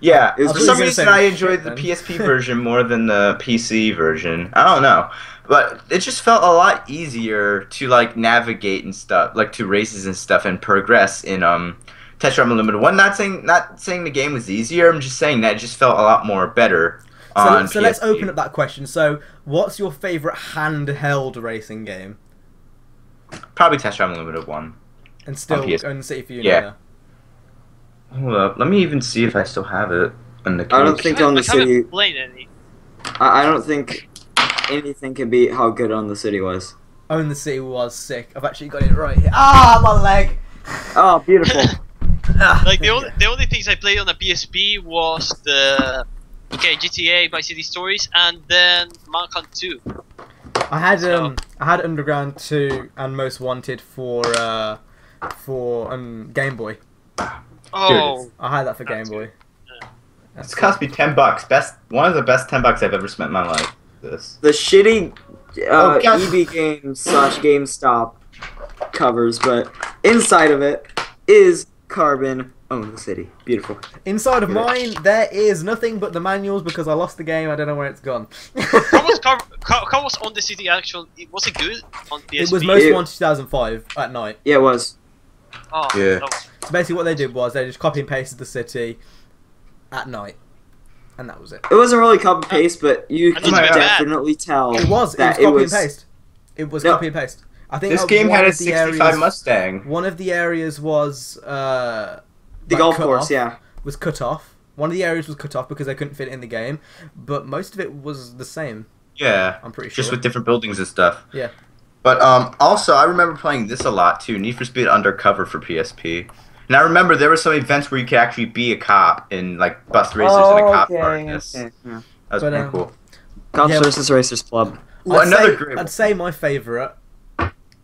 Speaker 3: Yeah,
Speaker 2: It was
Speaker 3: for
Speaker 1: really
Speaker 3: some
Speaker 1: gonna
Speaker 3: reason
Speaker 1: say
Speaker 3: I
Speaker 1: shit
Speaker 3: enjoyed the
Speaker 1: then.
Speaker 3: PSP version more than the PC version. I don't know. But it just felt a lot easier to like navigate and stuff, like to races and stuff and progress in Test Drive Unlimited. One, not saying the game was easier, I'm just saying that it just felt a lot more better on
Speaker 1: So let's
Speaker 3: PSP.
Speaker 1: open up that question. So, what's your favorite handheld racing game?
Speaker 3: Probably Test Drive Unlimited 1.
Speaker 1: And still
Speaker 3: On PS.
Speaker 1: going to City for you
Speaker 3: Yeah.
Speaker 1: now.
Speaker 3: Hold up, let me even see if I still have it in the case.
Speaker 2: I don't think on the
Speaker 4: I
Speaker 2: City.
Speaker 4: haven't played any.
Speaker 2: I don't think anything can beat how good On the City was.
Speaker 1: Own the City was sick. I've actually got it right here. Ah, my leg!
Speaker 2: Oh, beautiful.
Speaker 4: Like the only things I played on the PSP was the GTA Vice City Stories and then Manhunt 2.
Speaker 1: I had
Speaker 4: So-
Speaker 1: I had Underground 2 and Most Wanted for Game Boy.
Speaker 4: Oh,
Speaker 1: I had that for Game
Speaker 4: That's
Speaker 1: Boy.
Speaker 3: It's cost me $10. One of the best $10 I've ever spent in my life. This.
Speaker 2: The shitty
Speaker 3: Oh, God.
Speaker 2: EB Games / GameStop covers, but inside of it is Carbon Own the City. Beautiful.
Speaker 1: Inside of mine, there is nothing but the manuals because I lost the game. I don't know where it's gone.
Speaker 4: how was On the City actual? Was it good on PSP?
Speaker 1: It was Most
Speaker 2: It-
Speaker 1: Wanted 2005 at night.
Speaker 2: Yeah, it was.
Speaker 4: Oh,
Speaker 3: Yeah.
Speaker 4: that was-
Speaker 1: So basically, what they did was they just copy and pasted the city at night, and that was it.
Speaker 2: It wasn't really copy paste, but you
Speaker 4: And
Speaker 2: could
Speaker 3: it's bad.
Speaker 2: definitely tell
Speaker 1: It was
Speaker 2: that
Speaker 1: copy and paste. It was
Speaker 2: No.
Speaker 1: copy and paste. I think
Speaker 3: This game
Speaker 1: one
Speaker 3: had a
Speaker 1: of the
Speaker 3: 65
Speaker 1: areas-
Speaker 3: Mustang.
Speaker 1: One of the areas was
Speaker 2: the
Speaker 1: like,
Speaker 2: golf
Speaker 1: cut
Speaker 2: course.
Speaker 1: off.
Speaker 2: Yeah,
Speaker 1: Was cut off. One of the areas was cut off because they couldn't fit it in the game, but most of it was the same.
Speaker 3: Yeah.
Speaker 1: I'm pretty sure.
Speaker 3: Just with different buildings and stuff.
Speaker 1: Yeah.
Speaker 3: But also, I remember playing this a lot too. Need for Speed Undercover for PSP. And I remember there were some events where you could actually be a cop and like bust racers in a cop car. In this.
Speaker 2: Okay, yeah.
Speaker 3: That was
Speaker 1: But,
Speaker 3: pretty cool.
Speaker 2: Cops
Speaker 1: Yeah.
Speaker 2: versus Racers Club.
Speaker 3: Well,
Speaker 1: I'd
Speaker 3: another
Speaker 1: say,
Speaker 3: great
Speaker 1: I'd
Speaker 3: one.
Speaker 1: say my favourite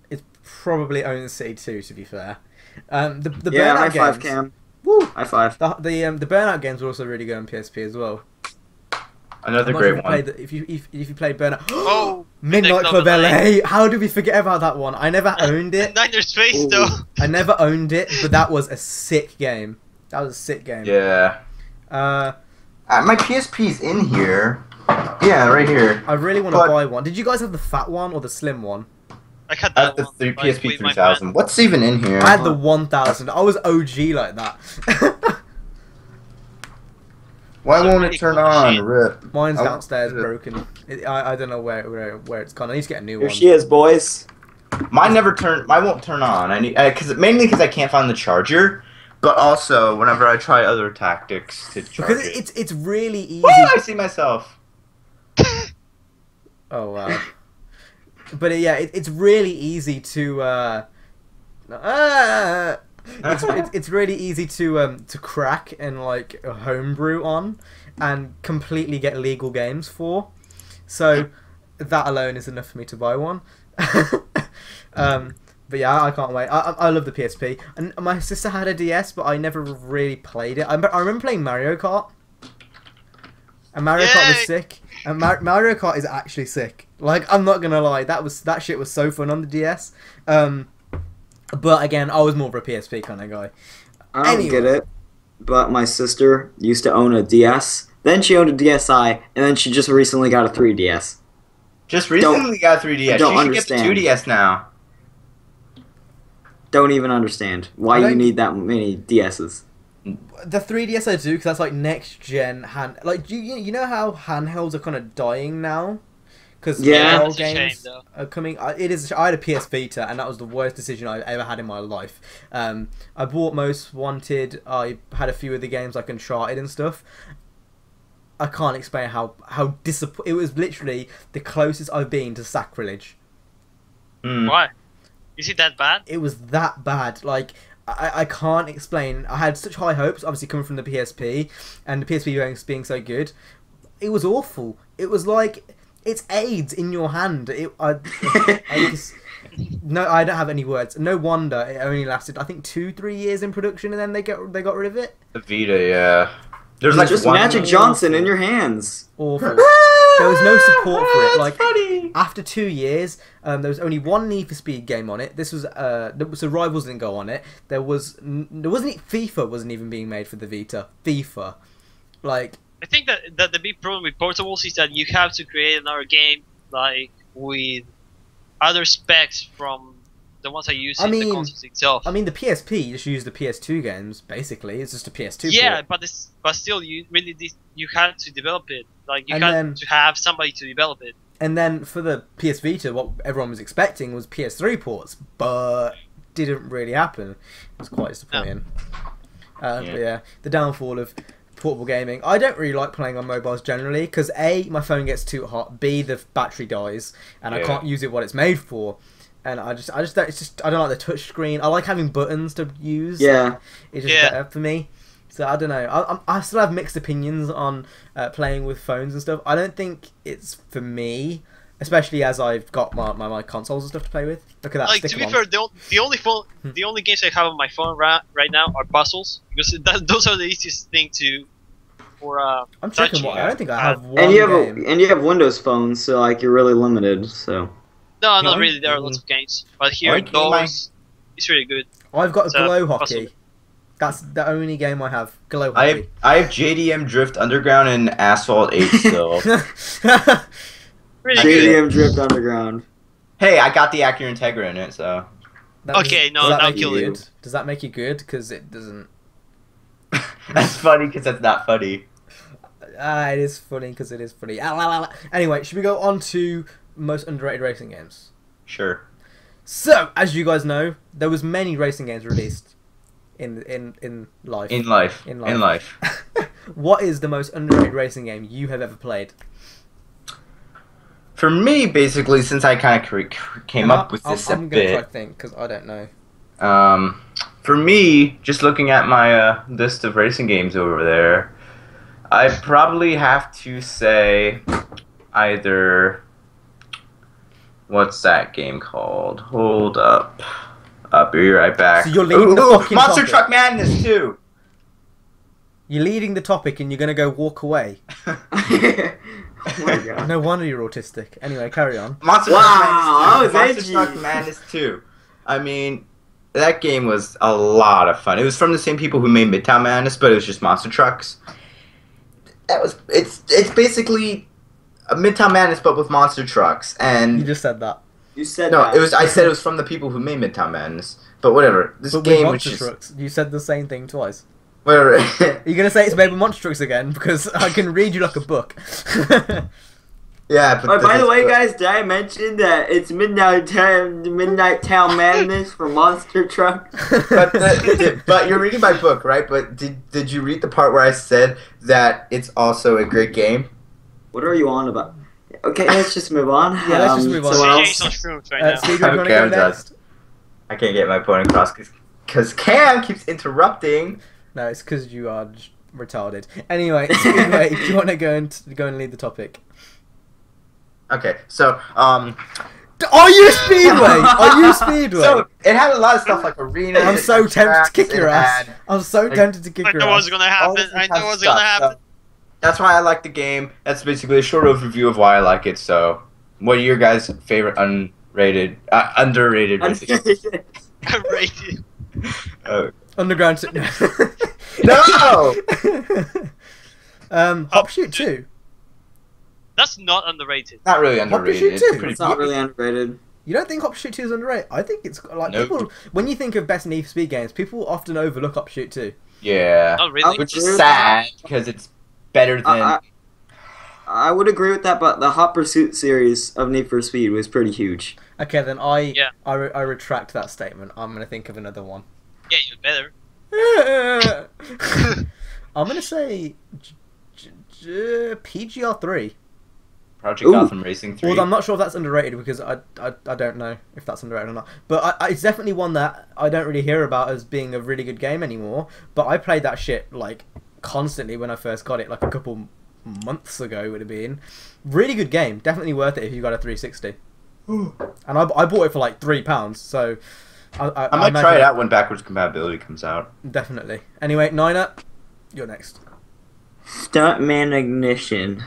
Speaker 1: is probably Own the City 2, to be fair. The
Speaker 2: Yeah,
Speaker 1: Burnout
Speaker 2: high
Speaker 1: games.
Speaker 2: five, Cam.
Speaker 1: Woo!
Speaker 2: High five.
Speaker 1: The Burnout games were also really good on PSP as well.
Speaker 3: Another
Speaker 1: I'm not
Speaker 3: great
Speaker 1: sure if you
Speaker 3: one.
Speaker 1: played if you played Burnout.
Speaker 4: Oh,
Speaker 1: Midnight Club LA. How did we forget about that one? I never owned it.
Speaker 4: Niner Space
Speaker 2: Ooh.
Speaker 4: though.
Speaker 1: I never owned it, but that was a sick game. That was a sick game.
Speaker 3: Yeah.
Speaker 1: Uh,
Speaker 3: My PSP's in here. Yeah, right here.
Speaker 1: I really want to
Speaker 3: But-
Speaker 1: buy one. Did you guys have the fat one or the slim one?
Speaker 4: I had
Speaker 3: That's
Speaker 4: that
Speaker 3: the
Speaker 4: one.
Speaker 3: three,
Speaker 4: like,
Speaker 3: PSP
Speaker 4: with my
Speaker 3: 3000. What's even in here?
Speaker 1: I had the 1000. I was OG like that.
Speaker 3: Why
Speaker 4: It's a
Speaker 3: won't
Speaker 4: really
Speaker 3: it turn
Speaker 4: cool
Speaker 3: on?
Speaker 4: machine.
Speaker 3: Rip.
Speaker 1: Mine's
Speaker 3: I-
Speaker 1: downstairs broken. I don't know where it's gone. I need to get a new
Speaker 2: Here
Speaker 1: one.
Speaker 2: she is, boys.
Speaker 3: Mine won't turn on. I need mainly because I can't find the charger, but also whenever I try other tactics to charge
Speaker 1: Because
Speaker 3: it.
Speaker 1: it's really easy.
Speaker 3: Woo! I see myself.
Speaker 1: Oh wow. But yeah, it's really easy to it's really easy to crack and like homebrew on and completely get legal games for. So that alone is enough for me to buy one. But yeah, I can't wait. I love the PSP. And my sister had a DS, but I never really played it. I remember playing Mario Kart. And Mario Kart was
Speaker 4: Yay!
Speaker 1: sick. And Mario Kart is actually sick. Like, I'm not gonna lie, that shit was so fun on the DS. But again, I was more of a PSP kind of guy.
Speaker 2: I don't
Speaker 1: Anyway.
Speaker 2: get it, but my sister used to own a DS. Then she owned a DSi, and then she just recently got a 3DS.
Speaker 3: Just recently got a 3DS.
Speaker 2: don't
Speaker 3: She should get the
Speaker 2: understand.
Speaker 3: 2DS now.
Speaker 2: Don't even understand why
Speaker 1: I
Speaker 2: you
Speaker 1: don't-
Speaker 2: need that many DSs.
Speaker 1: The 3DS I do, because that's like next gen hand. Like, you know how handhelds are kind of dying now? Because
Speaker 2: Yeah.
Speaker 1: mobile
Speaker 4: That's a shame,
Speaker 1: games
Speaker 4: though.
Speaker 1: are coming. It is. I had a PS Vita, and that was the worst decision I ever had in my life. I bought Most Wanted. I had a few of the games like Uncharted and stuff. I can't explain how it was literally the closest I've been to sacrilege.
Speaker 4: Why? Is it that bad?
Speaker 1: It was that bad. Like, I can't explain. I had such high hopes, obviously coming from the PSP, and the PSP being so good. It was awful. It was like it's AIDS in your hand. I don't have any words. No wonder it only lasted, I think, 2-3 years in production, and then they got rid of it.
Speaker 3: The Vita, yeah. There's
Speaker 2: like just Magic Johnson in your hands.
Speaker 1: Awful. There was no support for it. Like,
Speaker 3: funny.
Speaker 1: after 2 years, there was only one Need for Speed game on it. This was so Rivals didn't go on it. There wasn't. FIFA wasn't even being made for the Vita. FIFA, like.
Speaker 4: I think that the big problem with portables is that you have to create another game like with other specs from the ones I use in the console itself.
Speaker 1: I mean, the PSP just used the PS2 games basically. It's just a PS2.
Speaker 4: Yeah, but still, you had to develop it. Like you had to have somebody to develop it.
Speaker 1: And then for the PS Vita, what everyone was expecting was PS3 ports, but didn't really happen. It was quite disappointing.
Speaker 4: No.
Speaker 1: But yeah, the downfall of portable gaming. I don't really like playing on mobiles generally because A, my phone gets too hot. B, the battery dies, and I can't use it what it's made for. And I just don't. It's just I don't like the touch screen. I like having buttons to use.
Speaker 2: Yeah,
Speaker 1: it's just better for me. So I don't know. I still have mixed opinions on playing with phones and stuff. I don't think it's for me, especially as I've got my consoles and stuff to play with. Look at that.
Speaker 4: Like, to be fair, the only games I have on my phone right now are puzzles because those are the easiest thing to.
Speaker 1: I'm checking what I don't think I have one
Speaker 2: and
Speaker 1: game.
Speaker 2: You have Windows phones, so like you're really limited. So.
Speaker 4: No, not really. There are lots of games, but here it's really good.
Speaker 1: I've got Glow Hockey. That's the only game I have. Glow
Speaker 3: Hockey. I have JDM Drift Underground and Asphalt 8 still.
Speaker 4: Really
Speaker 2: JDM
Speaker 4: good.
Speaker 2: Drift Underground.
Speaker 3: Hey, I got the Acura Integra in it, so.
Speaker 4: Now kill it.
Speaker 1: Does that make you good? Because it doesn't.
Speaker 3: That's funny because that's not funny.
Speaker 1: It is funny because it is funny. Anyway, should we go on to most underrated racing games?
Speaker 3: Sure.
Speaker 1: So, as you guys know, there was many racing games released in life.
Speaker 3: In life.
Speaker 1: What is the most underrated racing game you have ever played?
Speaker 3: For me, basically, since I kind of came up with this
Speaker 1: I'm gonna try to think because I don't know.
Speaker 3: For me, just looking at my list of racing games over there, I probably have to say either. What's that game called? Hold up. I'll be right back.
Speaker 1: So you're leading the fucking
Speaker 3: Monster
Speaker 1: topic.
Speaker 3: Truck Madness 2!
Speaker 1: You're leading the topic and you're going to go walk away.
Speaker 2: Oh my god.
Speaker 1: No wonder you're autistic. Anyway, carry on.
Speaker 3: Monster Truck Madness 2. I mean, that game was a lot of fun. It was from the same people who made Midtown Madness, but it was just monster trucks. It's basically a Midtown Madness, but with monster trucks. And
Speaker 1: you just said that.
Speaker 2: You said
Speaker 3: no.
Speaker 2: that.
Speaker 3: I said it was from the people who made Midtown Madness. But whatever. This
Speaker 1: but
Speaker 3: game
Speaker 1: with
Speaker 3: was
Speaker 1: monster
Speaker 3: just
Speaker 1: trucks. You said the same thing twice.
Speaker 3: whatever.
Speaker 1: Are you gonna say it's made with monster trucks again? Because I can read you like a book.
Speaker 3: Yeah. But
Speaker 2: by the way, guys, did I mention that it's Midnight Town Madness for monster trucks?
Speaker 3: but you're reading my book, right? But did you read the part where I said that it's also a great game?
Speaker 2: What are you on about? Okay, let's just move on.
Speaker 1: Yeah, let's just move on.
Speaker 4: CJ's on shrooms right now.
Speaker 1: Steve, do you want to go next?
Speaker 3: I can't get my point across because Cam keeps interrupting.
Speaker 1: No, it's because you are just retarded. Anyway, Speedway, do you want to go and lead the topic?
Speaker 3: Okay, so
Speaker 1: Are you Speedway? Are you Speedway?
Speaker 3: So it had a lot of stuff like arenas.
Speaker 1: I'm so tempted to kick your ass. I'm so tempted to kick your ass.
Speaker 4: I know what's gonna happen. I know what's gonna happen.
Speaker 3: That's why I like the game. That's basically a short overview of why I like it. So, what are your guys' favorite underrated racing?
Speaker 4: Rated.
Speaker 1: Underground.
Speaker 3: No.
Speaker 1: Hop Shoot 2.
Speaker 4: That's not underrated.
Speaker 3: Not really underrated.
Speaker 1: Hop Shoot 2.
Speaker 2: It's not really underrated.
Speaker 1: You don't think Hop Shoot 2 is underrated? I think it's like
Speaker 3: Nope.
Speaker 1: people. When you think of best Need for Speed games, people often overlook Hop Shoot 2.
Speaker 3: Yeah.
Speaker 4: Not really.
Speaker 3: Which is sad because it's better than.
Speaker 2: I would agree with that, but the Hot Pursuit series of Need for Speed was pretty huge.
Speaker 1: Okay, then I retract that statement. I'm gonna think of another one.
Speaker 4: Yeah, you're better.
Speaker 1: I'm gonna say PGR3.
Speaker 3: Project
Speaker 2: Ooh.
Speaker 3: Gotham Racing 3.
Speaker 1: Although I'm not sure if that's underrated because I don't know if that's underrated or not. But it's definitely one that I don't really hear about as being a really good game anymore. But I played that shit like constantly when I first got it, like a couple months ago it would have been. Really good game. Definitely worth it if you got a 360. And I bought it for like £3, so
Speaker 3: I might try it out when backwards compatibility comes out.
Speaker 1: Definitely. Anyway, Niner, you're next.
Speaker 2: Stuntman Ignition.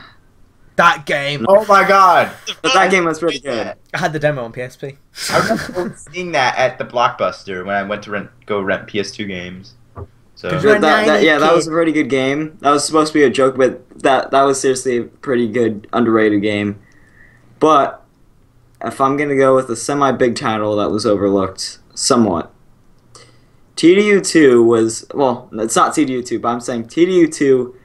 Speaker 1: That game.
Speaker 3: Oh my god!
Speaker 2: But that game was pretty good.
Speaker 1: I had the demo on PSP.
Speaker 3: I remember seeing that at the Blockbuster when I went to go rent PS2 games. So
Speaker 2: That was a pretty good game. That was supposed to be a joke, but that was seriously a pretty good, underrated game. But if I'm gonna go with a semi-big title that was overlooked somewhat, TDU2 was, well, it's not TDU2, but I'm saying TDU2.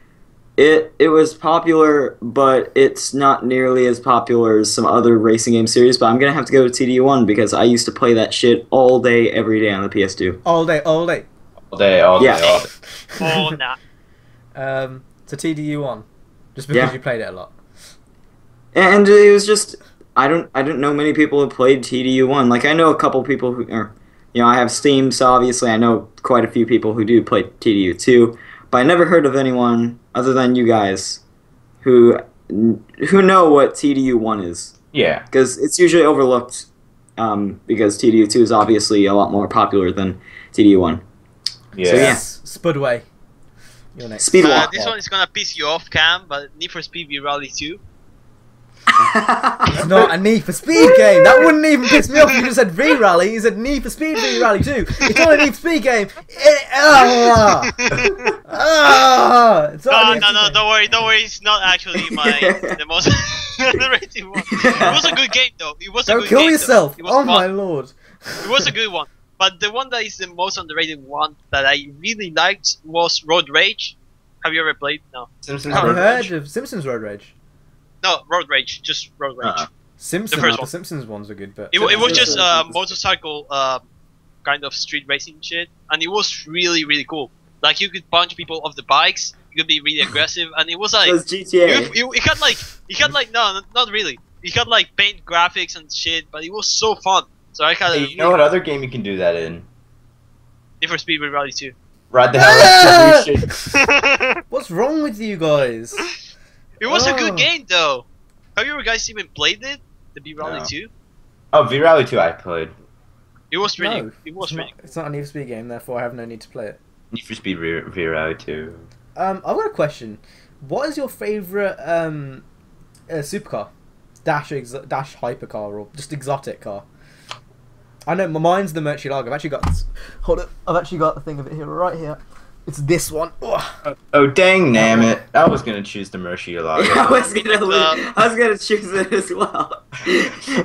Speaker 2: It was popular, but it's not nearly as popular as some other racing game series. But I'm gonna have to go to TDU1 because I used to play that shit all day, every day on the PS2.
Speaker 1: All day.
Speaker 3: All day.
Speaker 2: Yeah.
Speaker 4: Oh, nah.
Speaker 1: So TDU1, just because you played it a lot.
Speaker 2: And it was just I don't know many people who played TDU1. Like I know a couple people who are, I have Steam, so obviously I know quite a few people who do play TDU2. But I never heard of anyone other than you guys who know what TDU1 is.
Speaker 3: Yeah.
Speaker 2: Because it's usually overlooked because TDU2 is obviously a lot more popular than TDU1.
Speaker 3: Yeah.
Speaker 2: So, yeah.
Speaker 1: Spudway. You're next.
Speaker 2: Speedwalk.
Speaker 4: This one is gonna piss you off, Cam, but Need for Speed V Rally 2.
Speaker 1: It's not a Need for Speed game. That wouldn't even piss me off if you just said V-Rally. You said Need for Speed V-Rally 2. It's not a Need for Speed game.
Speaker 4: No, don't worry. It's not actually the most underrated one. It was a good game, though.
Speaker 1: Don't kill yourself. Oh my lord.
Speaker 4: It was a good one. But the one that is the most underrated one that I really liked was Road Rage. Have you ever played? No.
Speaker 3: Simpsons
Speaker 1: Have you
Speaker 3: Road
Speaker 1: heard
Speaker 3: Rage?
Speaker 1: of Simpsons Road Rage?
Speaker 4: No, Road Rage. Just Road Rage.
Speaker 1: Simpsons.
Speaker 4: The first
Speaker 1: The
Speaker 4: one.
Speaker 1: Simpsons ones are good, but
Speaker 4: It was just motorcycle kind of street racing shit, and it was really, really cool. Like, you could punch people off the bikes, you could be really aggressive, and it was like...
Speaker 2: It was GTA.
Speaker 4: It had like, no, not really. It had like paint graphics and shit, but it was so fun. So I kind of...
Speaker 3: Hey, you know what other game you can do that in?
Speaker 4: Need for Speed with Rally 2.
Speaker 3: Ride the Hell Revolution.
Speaker 1: what's wrong with you guys?
Speaker 4: It was a good game, though. Have you guys even played it? The B Rally
Speaker 3: No.
Speaker 4: 2?
Speaker 3: Oh, V-Rally 2 I played.
Speaker 4: It was really...
Speaker 1: No,
Speaker 4: It was really...
Speaker 1: It's not a Need for Speed game, therefore I have no need to play it.
Speaker 3: Need for Speed V-Rally 2.
Speaker 1: I've got a question. What is your favourite supercar? Dash hypercar or just exotic car? I know mine's the Murcielago. I've actually got... Hold up. I've actually got the thing of it here, right here. It's this one.
Speaker 3: Oh, dang damn it. I was going to choose the Murcielago.
Speaker 2: I was gonna choose it as well.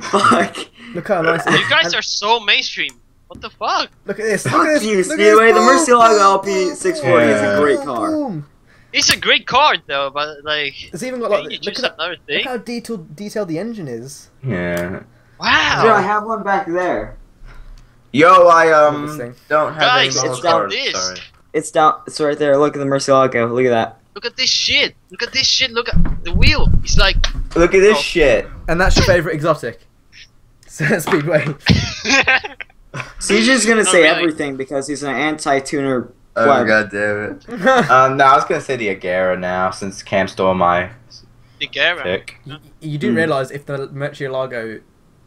Speaker 2: Fuck.
Speaker 1: Look how nice it is.
Speaker 4: You guys are so mainstream. What the fuck?
Speaker 1: Look at this. Look
Speaker 2: Fuck
Speaker 1: at this.
Speaker 2: you,
Speaker 1: Look at
Speaker 2: Speedway. The
Speaker 1: this.
Speaker 2: Murcielago LP640 is a great car.
Speaker 1: Boom.
Speaker 4: It's a great card, though, but like...
Speaker 1: It's even got
Speaker 4: Can
Speaker 1: like...
Speaker 4: you
Speaker 1: Look
Speaker 4: choose
Speaker 1: at
Speaker 4: another
Speaker 1: look
Speaker 4: thing?
Speaker 1: how detailed the engine is.
Speaker 3: Yeah.
Speaker 4: Wow!
Speaker 2: Dude, I have one back there.
Speaker 3: Yo, I
Speaker 1: This thing.
Speaker 3: don't have
Speaker 4: Guys,
Speaker 3: any
Speaker 2: it's
Speaker 3: model
Speaker 2: down
Speaker 3: cards,
Speaker 4: this.
Speaker 3: sorry.
Speaker 2: It's down. It's right there. Look at the Murcielago. Look at that.
Speaker 4: Look at this shit! Look at this shit! Look at the wheel! It's like...
Speaker 3: Look at this
Speaker 4: Oh.
Speaker 3: shit.
Speaker 1: And that's your favourite exotic? Speedway.
Speaker 2: CJ's gonna
Speaker 4: Not
Speaker 2: say
Speaker 4: really.
Speaker 2: everything because he's an anti-tuner.
Speaker 3: Oh,
Speaker 2: pleb.
Speaker 3: god damn it. No, I was going to say the Agera now, since Cam stole my
Speaker 4: The Gara.
Speaker 3: pick.
Speaker 1: You do realise if the Murcielago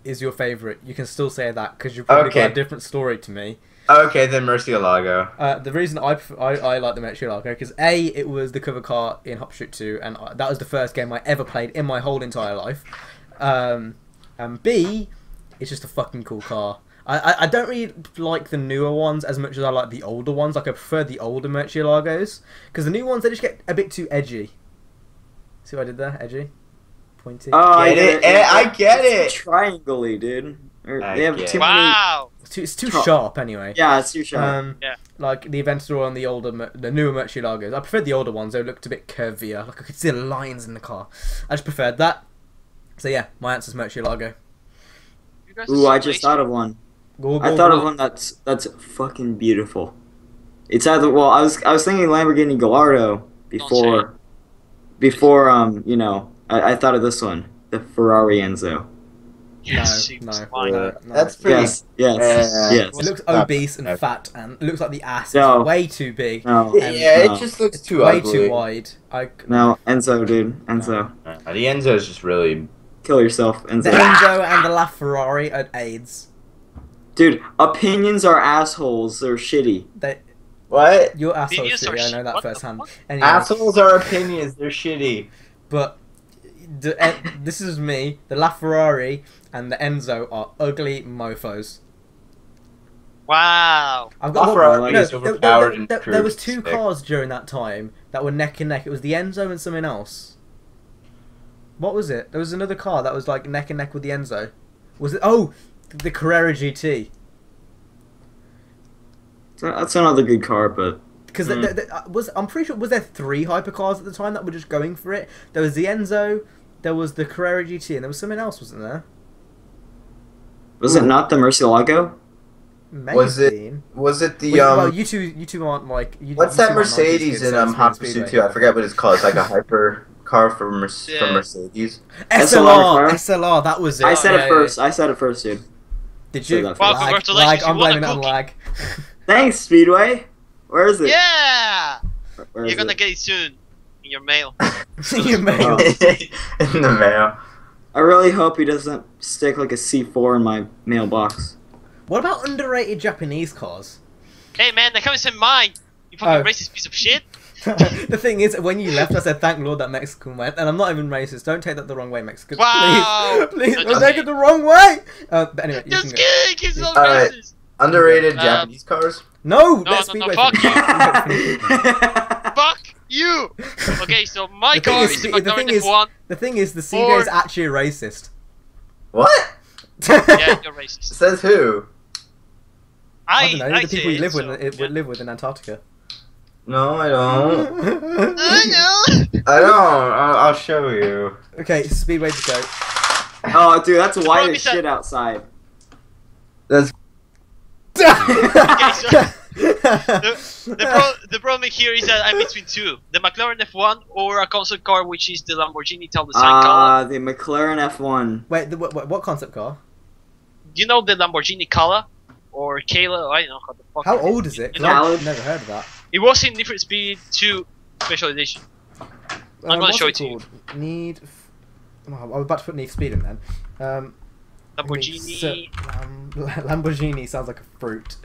Speaker 1: is your favourite, you can still say that because you've probably got
Speaker 3: Okay.
Speaker 1: a different story to me.
Speaker 3: Okay, then Murcielago.
Speaker 1: The reason I like the Murcielago because A, it was the cover car in Hop Shoot 2, and that was the first game I ever played in my whole entire life. And B, it's just a fucking cool car. I don't really like the newer ones as much as I like the older ones. Like I prefer the older Murcielagos because the new ones they just get a bit too edgy. See what I did there? Edgy, pointy.
Speaker 2: Oh, I
Speaker 3: Get
Speaker 2: get
Speaker 3: it? I get
Speaker 2: It's
Speaker 3: it.
Speaker 2: triangle-y, dude.
Speaker 3: I
Speaker 2: They have
Speaker 3: get
Speaker 2: too
Speaker 3: it.
Speaker 2: many.
Speaker 4: Wow!
Speaker 1: It's too sharp anyway.
Speaker 2: Yeah, it's too sharp.
Speaker 4: Yeah.
Speaker 1: Like the Aventador and the newer Murcielagos. I preferred the older ones. They looked a bit curvier. Like I could see the lines in the car. I just preferred that. So yeah, my answer's Murcielago.
Speaker 4: You guys are
Speaker 2: Ooh,
Speaker 4: so
Speaker 2: I just thought of
Speaker 4: mainstream.
Speaker 2: one. I thought of one that's fucking beautiful. It's either I was thinking Lamborghini Gallardo before, before you know, I thought of this one, the Ferrari Enzo.
Speaker 4: Yes,
Speaker 1: No,
Speaker 4: no.
Speaker 3: That's pretty.
Speaker 2: Yes, yes, yes.
Speaker 1: It looks obese and fat, and it looks like the ass
Speaker 2: No.
Speaker 1: is way too big.
Speaker 2: No,
Speaker 3: Yeah,
Speaker 2: no.
Speaker 3: it just looks
Speaker 1: It's
Speaker 3: too
Speaker 1: way
Speaker 3: ugly.
Speaker 1: too wide.
Speaker 2: No, Enzo, dude, Enzo,
Speaker 3: The Enzo is just really.
Speaker 2: kill yourself,
Speaker 1: The
Speaker 2: Enzo.
Speaker 1: Enzo and the LaFerrari are AIDS.
Speaker 2: Dude, opinions are assholes. They're shitty.
Speaker 3: What?
Speaker 1: Your asshole's
Speaker 4: Opinions are
Speaker 1: shitty, I know that
Speaker 4: what the
Speaker 1: firsthand.
Speaker 4: fuck?
Speaker 1: Anyway,
Speaker 3: Assholes are opinions. They're shitty.
Speaker 1: but this is me. The LaFerrari and the Enzo are ugly mofos.
Speaker 4: Wow.
Speaker 1: I've got
Speaker 3: LaFerrari
Speaker 1: no,
Speaker 3: is overpowered and
Speaker 1: there was two
Speaker 3: sick.
Speaker 1: cars during that time that were neck and neck. It was the Enzo and something else. What was it? There was another car that was like neck and neck with the Enzo. Was it? Oh, the Carrera GT.
Speaker 2: That's another good car, but
Speaker 1: Because I'm pretty sure, was there 3 hypercars at the time that were just going for it? There was the Enzo, there was the Carrera GT, and there was something else, wasn't there?
Speaker 2: was it not the Murcielago?
Speaker 1: Maybe.
Speaker 3: Was it the
Speaker 1: Well, you two aren't like.
Speaker 3: What's
Speaker 1: you
Speaker 3: that
Speaker 1: two aren't 90s
Speaker 3: Mercedes
Speaker 1: kids,
Speaker 3: in
Speaker 1: so it's
Speaker 3: Hot
Speaker 1: Speedway.
Speaker 3: Pursuit 2? I forget what it's called. It's like a hyper car from
Speaker 4: Yeah.
Speaker 3: Mercedes.
Speaker 1: SLR, SLR, that was it.
Speaker 2: I said
Speaker 1: Yeah,
Speaker 2: it first.
Speaker 1: yeah.
Speaker 2: I said it first, dude.
Speaker 1: Did
Speaker 2: So
Speaker 1: you?
Speaker 2: that's
Speaker 4: Wow,
Speaker 2: right.
Speaker 4: congratulations,
Speaker 1: I'm
Speaker 4: you won a
Speaker 1: blaming it on
Speaker 4: cookie.
Speaker 1: lag.
Speaker 2: Thanks, Speedway. Where is it?
Speaker 4: Yeah!
Speaker 2: Where is
Speaker 4: You're gonna
Speaker 2: it?
Speaker 4: get it soon. In your mail.
Speaker 1: Your mail.
Speaker 3: In the mail.
Speaker 2: I really hope he doesn't stick like a C4 in my mailbox.
Speaker 1: What about underrated Japanese cars?
Speaker 4: Hey man, they come inside mine! You fucking
Speaker 1: Oh.
Speaker 4: racist piece of shit!
Speaker 1: The thing is, when you left, I said, "Thank Lord that Mexican went," and I'm not even racist. Don't take that the wrong way, Mexicans.
Speaker 4: Wow.
Speaker 1: Please,
Speaker 4: No,
Speaker 1: don't
Speaker 4: just
Speaker 1: take it the wrong way. But anyway, you
Speaker 4: Just
Speaker 1: can go.
Speaker 4: kidding! He's not
Speaker 3: Alright.
Speaker 4: racist!
Speaker 3: Underrated
Speaker 4: Um,
Speaker 3: Japanese cars?
Speaker 1: No,
Speaker 4: No,
Speaker 1: let's
Speaker 4: no,
Speaker 1: Speedway.
Speaker 4: fuck
Speaker 1: finish.
Speaker 4: Fuck you! Okay, so my
Speaker 1: The thing
Speaker 4: car
Speaker 1: is,
Speaker 4: is the
Speaker 1: the thing
Speaker 4: McLaren
Speaker 1: is-
Speaker 4: F1.
Speaker 1: The thing is, the CJ is actually a racist.
Speaker 3: What?
Speaker 4: Yeah, you're racist.
Speaker 3: Says who?
Speaker 1: I don't know.
Speaker 4: I
Speaker 1: The people you live
Speaker 4: say
Speaker 1: with
Speaker 4: it, so,
Speaker 1: live with in Antarctica.
Speaker 3: No, I don't.
Speaker 4: I know!
Speaker 3: I don't. I'll show you.
Speaker 1: Okay, Speedway to go.
Speaker 2: Oh, dude, that's white
Speaker 4: problem
Speaker 2: as
Speaker 4: is that-
Speaker 2: shit outside.
Speaker 3: That's
Speaker 4: Okay, so the problem here is that I'm between two: the McLaren F1 or a concept car, which is the Lamborghini Tal design Kala.
Speaker 2: The McLaren F1.
Speaker 1: Wait, what concept car?
Speaker 4: Do you know the Lamborghini Kala or Kayla? I don't know how the fuck.
Speaker 1: How
Speaker 4: it
Speaker 1: old
Speaker 4: is.
Speaker 1: is it? 'Cause
Speaker 2: Khaled.
Speaker 1: I've never heard of that.
Speaker 4: It was in Need for Speed 2 Special Edition. I'm gonna
Speaker 1: what's
Speaker 4: show it to you.
Speaker 1: called? Oh, I was about to put Need for Speed in then.
Speaker 4: Lamborghini.
Speaker 1: Lamborghini sounds like a fruit.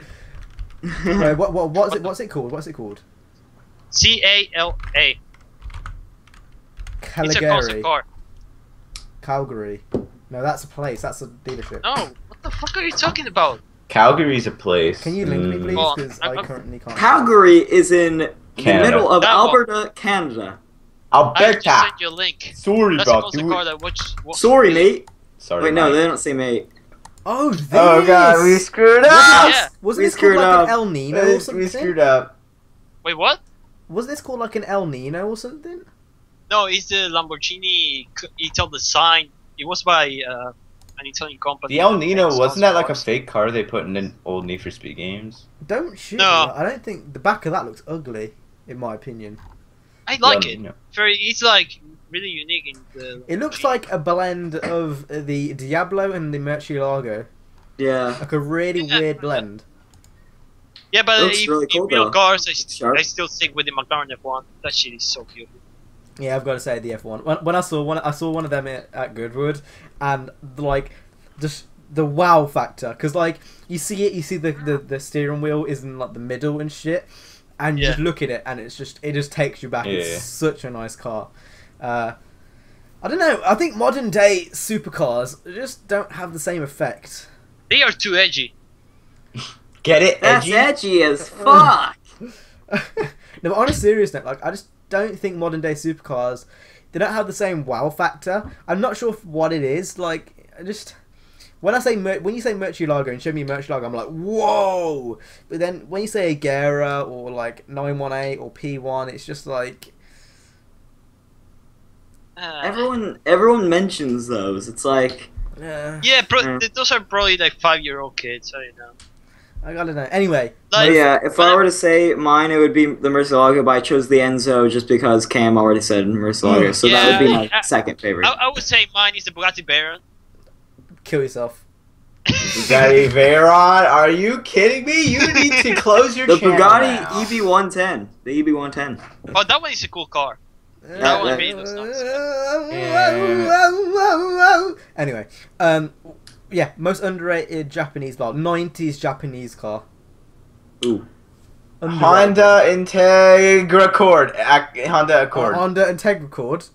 Speaker 1: Wait, what's it? What's it called? What's it called?
Speaker 4: Cala. It's a concept
Speaker 1: Caligari.
Speaker 4: car.
Speaker 1: Calgary. No, that's a place. That's a dealership.
Speaker 4: No, what the fuck are you talking about?
Speaker 3: Calgary's a place.
Speaker 1: Can you link me, please?
Speaker 4: Well,
Speaker 1: Because
Speaker 4: I'm-
Speaker 1: I currently can't.
Speaker 2: Calgary is in the
Speaker 3: Canada.
Speaker 2: middle of
Speaker 4: That one.
Speaker 2: Alberta, Canada.
Speaker 4: I just
Speaker 3: Alberta.
Speaker 4: sent you a link.
Speaker 3: Sorry
Speaker 4: That's a
Speaker 3: about
Speaker 4: concept car that watch.
Speaker 2: Sorry, mate.
Speaker 3: Sorry.
Speaker 2: Wait, no,
Speaker 3: mate.
Speaker 2: they don't say mate.
Speaker 1: Oh, this!
Speaker 3: Oh god, we screwed up.
Speaker 4: Yeah.
Speaker 1: Wasn't
Speaker 2: We
Speaker 1: this called
Speaker 2: screwed
Speaker 1: like
Speaker 2: up.
Speaker 1: an El Nino or
Speaker 3: We
Speaker 1: something?
Speaker 3: screwed up.
Speaker 4: Wait, what?
Speaker 1: Was this called like an El Nino or something?
Speaker 4: No, it's the Lamborghini Ital design. It was by an Italian company.
Speaker 3: The El Nino,
Speaker 4: Makes
Speaker 3: wasn't that like a
Speaker 4: cars.
Speaker 3: fake car they put in an old Need for Speed games?
Speaker 1: Don't shoot
Speaker 4: No.
Speaker 1: me. I don't think the back of that looks ugly, in my opinion.
Speaker 4: I like
Speaker 3: The El
Speaker 4: it.
Speaker 3: Nino.
Speaker 4: Very, it's like really unique in the.
Speaker 1: It looks like a blend of the Diablo and the Murcielago.
Speaker 2: Yeah.
Speaker 1: Like a really
Speaker 4: Yeah.
Speaker 1: weird blend.
Speaker 4: Yeah, but
Speaker 2: Looks
Speaker 4: if,
Speaker 2: really
Speaker 4: in
Speaker 2: cool,
Speaker 4: real
Speaker 2: though.
Speaker 4: cars,
Speaker 2: Sharp.
Speaker 4: I still stick with the McLaren F1. That shit is so beautiful.
Speaker 1: Yeah, I've got to say the F1. When I saw one of them at Goodwood, and like just the wow factor, because like you see the steering wheel is in like the middle and shit, and you
Speaker 4: Yeah.
Speaker 1: just look at it and it just takes you back.
Speaker 3: Yeah.
Speaker 1: It's such a nice car. I don't know. I think modern day supercars just don't have the same effect.
Speaker 4: They are too edgy.
Speaker 3: Get it?
Speaker 2: That's
Speaker 3: Edgy?
Speaker 2: edgy as fuck.
Speaker 1: No, but on a serious note, like I just don't think modern day supercars, they don't have the same wow factor. I'm not sure what it is. Like I just when you say Murcielago and show me Murcielago, I'm like whoa. But then when you say Agera or like 918 or P1, it's just like
Speaker 2: Everyone mentions those. It's like
Speaker 4: Yeah,
Speaker 2: Mm.
Speaker 4: those are probably like 5-year-old kids. I don't know.
Speaker 1: I gotta know. Anyway.
Speaker 4: Like,
Speaker 2: yeah, if I were to say mine, it would be the Murcielago, but I chose the Enzo just because Cam already said Murcielago, so that would be my second favorite.
Speaker 4: I would say mine is the Bugatti Veyron.
Speaker 1: Kill yourself.
Speaker 3: Bugatti Veyron? Are you kidding me? You need to close your
Speaker 2: The
Speaker 3: channel
Speaker 2: Bugatti
Speaker 3: now.
Speaker 2: EB110. The EB110.
Speaker 4: Oh, that one is a cool car. That one really looks nice.
Speaker 1: Anyway, yeah, most underrated Japanese car, 90s Japanese car.
Speaker 2: Ooh.
Speaker 1: Underrated.
Speaker 3: Honda Integra Accord. Honda Accord.
Speaker 1: Honda Integra Accord.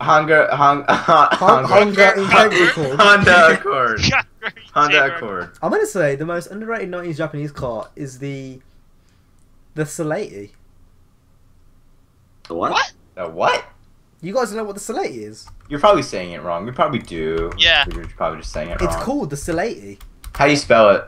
Speaker 3: Honda
Speaker 1: Integra Accord.
Speaker 3: Honda Accord. Honda Accord.
Speaker 1: I'm gonna say the most underrated 90s Japanese car is the Salati.
Speaker 2: The what?
Speaker 4: What?
Speaker 3: The what?
Speaker 1: You guys know what the Salati is?
Speaker 3: You're probably saying it wrong. You probably do.
Speaker 4: Yeah.
Speaker 3: You're probably just saying it wrong.
Speaker 1: It's called the Salati.
Speaker 3: How do you spell it?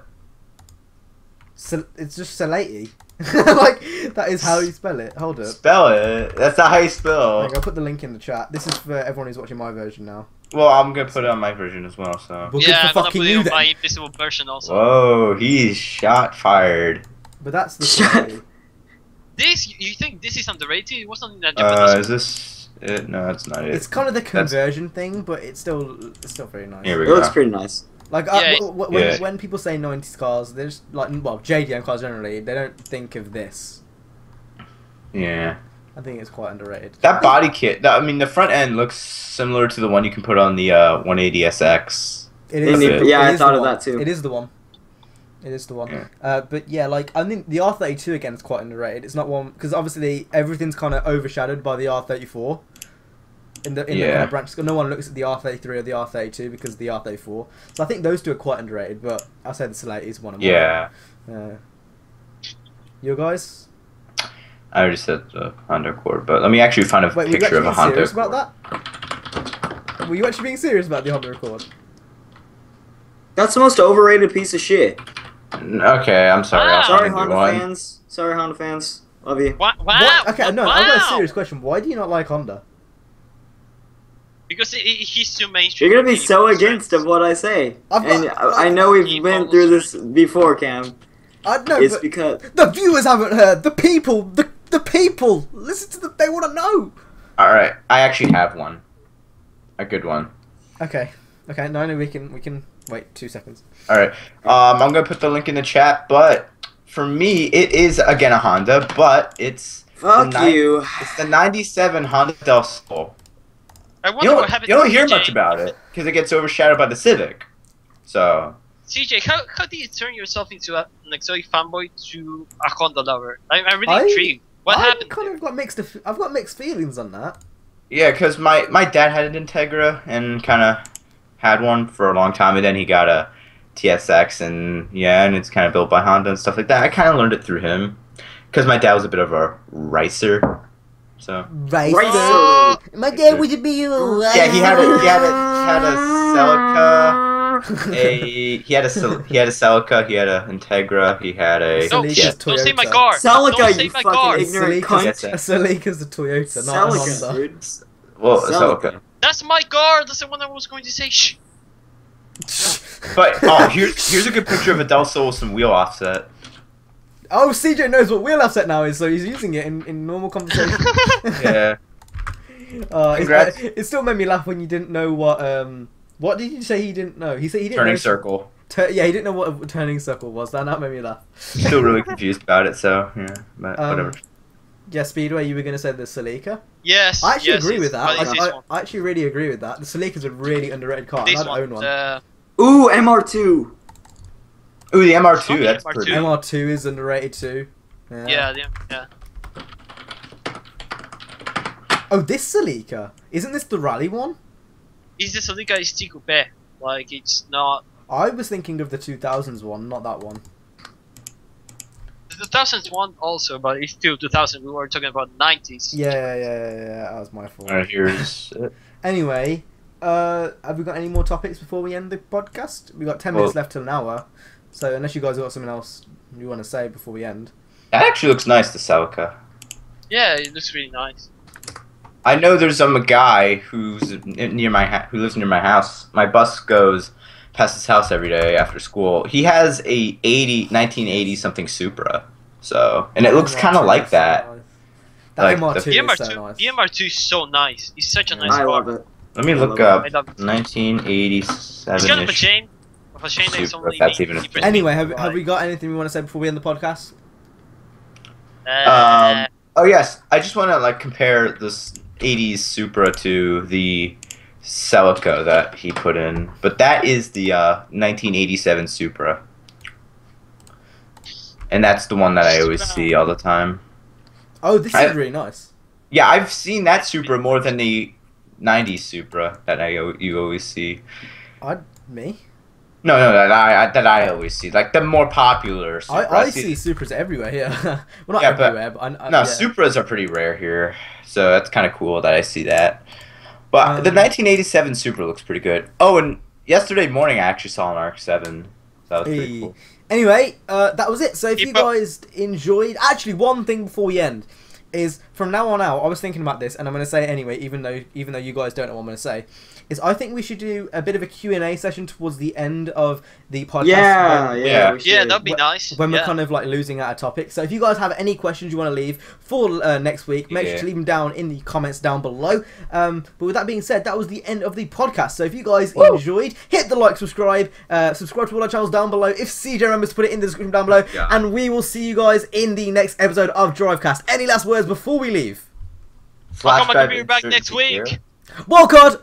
Speaker 1: It's just Salati. Like, that is how you spell it. Hold up.
Speaker 3: Spell it. That's not how you spell.
Speaker 1: Like, I'll put the link in the chat. This is for everyone who's watching my version now.
Speaker 3: Well, I'm gonna put it on my version as well. So.
Speaker 1: Well,
Speaker 4: Yeah, I'm
Speaker 1: good for
Speaker 4: gonna
Speaker 1: fucking
Speaker 4: put it
Speaker 1: you
Speaker 4: on my
Speaker 1: then.
Speaker 4: invisible version also.
Speaker 3: Whoa, he's shot fired.
Speaker 1: But that's the Salati.
Speaker 4: This, you think this is underrated? It wasn't in that Japanese.
Speaker 3: Is this it? No, it's not it.
Speaker 1: It's kind of the conversion thing, but it's still very nice.
Speaker 3: Here we
Speaker 2: It
Speaker 3: go.
Speaker 2: looks pretty nice.
Speaker 1: Like
Speaker 4: Yeah.
Speaker 1: when people say 90s cars, they're just like, well, JDM cars generally, they don't think of this.
Speaker 3: Yeah.
Speaker 1: I think it's quite underrated.
Speaker 3: That body kit. I mean, the front end looks similar to the one you can put on the 180SX.
Speaker 1: It is.
Speaker 2: Yeah, I
Speaker 1: is
Speaker 2: thought
Speaker 1: the
Speaker 2: of
Speaker 1: one.
Speaker 2: that too.
Speaker 1: It is the one. It is the one.
Speaker 3: Yeah.
Speaker 1: But yeah, like I think the R32 again is quite underrated. It's not one because obviously everything's kind of overshadowed by the R34. In the kind of branch, no one looks at the R33 or the R32 because of the R34. So I think those two are quite underrated. But I say the Salati is one of them.
Speaker 3: Yeah.
Speaker 1: You guys?
Speaker 3: I already said the Honda Accord, but let me actually find a
Speaker 1: Wait, were you
Speaker 3: picture of
Speaker 1: actually
Speaker 3: a
Speaker 1: being
Speaker 3: Honda
Speaker 1: serious
Speaker 3: Accord.
Speaker 1: about that? Were you actually being serious about the Honda Accord?
Speaker 2: That's the most overrated piece of shit.
Speaker 3: Okay, I'm sorry. I'll
Speaker 2: Sorry,
Speaker 3: find a
Speaker 2: Honda
Speaker 3: one.
Speaker 2: fans. Sorry, Honda fans. Love you.
Speaker 4: Wow!
Speaker 1: What? Okay, no, I've got a
Speaker 4: wow.
Speaker 1: serious question. Why do you not like Honda?
Speaker 4: Because he's too mainstream.
Speaker 2: You're gonna be
Speaker 4: He
Speaker 2: so
Speaker 4: follows
Speaker 2: against
Speaker 4: trends.
Speaker 2: of what I say,
Speaker 1: I've
Speaker 2: and
Speaker 1: got-
Speaker 2: I know
Speaker 4: He
Speaker 2: we've been
Speaker 4: follows
Speaker 2: through this before, Cam.
Speaker 1: I know,
Speaker 2: It's
Speaker 1: but
Speaker 2: because
Speaker 1: the viewers haven't heard. The people, the people, listen to they want to know.
Speaker 3: Alright, I actually have one. A good one.
Speaker 1: Okay, no, we can wait 2 seconds.
Speaker 3: Alright, I'm gonna put the link in the chat, but for me, it is, again, a Honda, but it's...
Speaker 2: fuck you.
Speaker 3: It's the 97 Honda Del Sol.
Speaker 4: I
Speaker 3: You
Speaker 4: wonder what happened
Speaker 3: don't
Speaker 4: to
Speaker 3: hear
Speaker 4: CJ.
Speaker 3: much about it, because it gets overshadowed by the Civic. So...
Speaker 4: CJ, how did you turn yourself into an exotic fanboy to a Honda lover? I'm really intrigued. What happened?
Speaker 1: I've got mixed feelings on that.
Speaker 3: Yeah, because my dad had an Integra and kind of had one for a long time, and then he got a TSX, and it's kind of built by Honda and stuff like that. I kind of learned it through him, because my dad was a bit of a racer, so...
Speaker 1: Right.
Speaker 2: Oh!
Speaker 1: My dad would be a
Speaker 3: Yeah, he had a Celica, he had a Celica, he had a Integra, he had a...
Speaker 4: No,
Speaker 1: Celica's
Speaker 4: don't say my
Speaker 1: Toyota.
Speaker 4: car.
Speaker 2: Celica,
Speaker 4: Don't say
Speaker 2: you
Speaker 4: my
Speaker 2: fucking
Speaker 4: car.
Speaker 2: ignorant
Speaker 1: Celica's,
Speaker 2: cunt.
Speaker 1: a Celica's a Toyota, not a
Speaker 2: Celica,
Speaker 1: Honda.
Speaker 2: dude.
Speaker 3: Well, a
Speaker 2: Celica.
Speaker 3: Celica.
Speaker 4: That's my car. That's the one I was going to say. Shh.
Speaker 3: But, here's a good picture of a Del Sol with some wheel offset.
Speaker 1: Oh, CJ knows what wheel offset now is, so he's using it in normal conversation.
Speaker 3: Yeah. Congrats.
Speaker 1: It still made me laugh when you didn't know what did you say he didn't know? He said he didn't
Speaker 3: Turning
Speaker 1: know.
Speaker 3: circle.
Speaker 1: Yeah, he didn't know what a turning circle was. That made me laugh.
Speaker 3: Still really confused about it, so, yeah, but whatever.
Speaker 1: Yeah, Speedway, you were going to say the Celica?
Speaker 4: Yes.
Speaker 1: I actually
Speaker 4: yes,
Speaker 1: agree
Speaker 4: it's-
Speaker 1: with that.
Speaker 4: but it's this one.
Speaker 1: I actually really agree with that. The Celica's a really underrated car.
Speaker 4: This
Speaker 1: I'd own
Speaker 4: one.
Speaker 1: one.
Speaker 2: Ooh, MR2.
Speaker 3: Ooh, the MR2,
Speaker 4: Okay,
Speaker 3: that's
Speaker 4: MR2.
Speaker 3: pretty...
Speaker 1: MR2 is underrated too.
Speaker 4: Yeah.
Speaker 1: Oh, this Celica. Isn't this the rally one?
Speaker 4: Is this Celica is still coupe? Like it's not.
Speaker 1: I was thinking of the 2000s one, not that one.
Speaker 4: The 2001 also, but it's still 2000. We were talking about 90s.
Speaker 1: Yeah, that was my fault.
Speaker 3: Alright, here's it.
Speaker 1: Anyway, have we got any more topics before we end the podcast? We've got 10 minutes left till an hour. So unless you guys have got something else you want to say before we end.
Speaker 3: That actually looks nice, the Celica.
Speaker 4: Yeah, it looks really nice.
Speaker 3: I know there's a guy who's who lives near my house. My bus goes past his house every day after school. He has a 1980 something Supra. So, and it looks kind of like that.
Speaker 1: That
Speaker 3: Like
Speaker 1: MR2
Speaker 4: The
Speaker 1: is so nice.
Speaker 4: MR2 is so nice. It's such a nice
Speaker 2: I
Speaker 4: car.
Speaker 2: love it.
Speaker 3: Let me
Speaker 2: I
Speaker 3: look
Speaker 2: love
Speaker 3: up
Speaker 4: I love it.
Speaker 3: 1987.
Speaker 4: It's kind of a chain. Of a chain that's
Speaker 3: Supra,
Speaker 4: only
Speaker 3: that's even a
Speaker 4: different.
Speaker 3: thing.
Speaker 1: Anyway, have we got anything we want to say before we end the podcast?
Speaker 3: Oh yes, I just want to like compare this 80s Supra to the Celica that he put in, but that is the 1987 Supra, and that's the one that I always see all the time.
Speaker 1: Oh, this is really nice.
Speaker 3: Yeah, I've seen that Supra more than the 90s Supra that you always see.
Speaker 1: Me?
Speaker 3: No, that I always see, like the more popular Supra.
Speaker 1: I see Supras everywhere here. Well, not
Speaker 3: Yeah, but-
Speaker 1: everywhere, but
Speaker 3: No,
Speaker 1: yeah.
Speaker 3: Supras are pretty rare here, so that's kind of cool that I see that. But the
Speaker 1: Um,
Speaker 3: 1987 Supra looks pretty good. Oh, and yesterday morning I actually saw an RX-7, so that was pretty
Speaker 1: Hey.
Speaker 3: cool.
Speaker 1: Anyway, that was it. So if you
Speaker 4: Keep up.
Speaker 1: guys enjoyed, actually, one thing before we end is from now on out, I was thinking about this, and I'm going to say it anyway, even though you guys don't know what I'm going to say. Is I think we should do a bit of a Q&A session towards the end of the podcast.
Speaker 2: Yeah,
Speaker 1: when-
Speaker 2: yeah. we
Speaker 4: Yeah,
Speaker 2: should.
Speaker 4: that'd be nice.
Speaker 1: When we're
Speaker 4: Yeah.
Speaker 1: kind of like losing out a topic. So if you guys have any questions you want to leave for next week, make sure to leave them down in the comments down below. But with that being said, that was the end of the podcast. So if you guys enjoyed, hit the like, subscribe to all our channels down below. If CJ remembers to put it in the description down below.
Speaker 3: Yeah.
Speaker 1: And we will see you guys in the next episode of Drivecast. Any last words before we leave?
Speaker 4: I'll come
Speaker 3: Flashback
Speaker 4: and be back next
Speaker 3: uncertainty
Speaker 4: week.
Speaker 3: here.
Speaker 1: Walcott!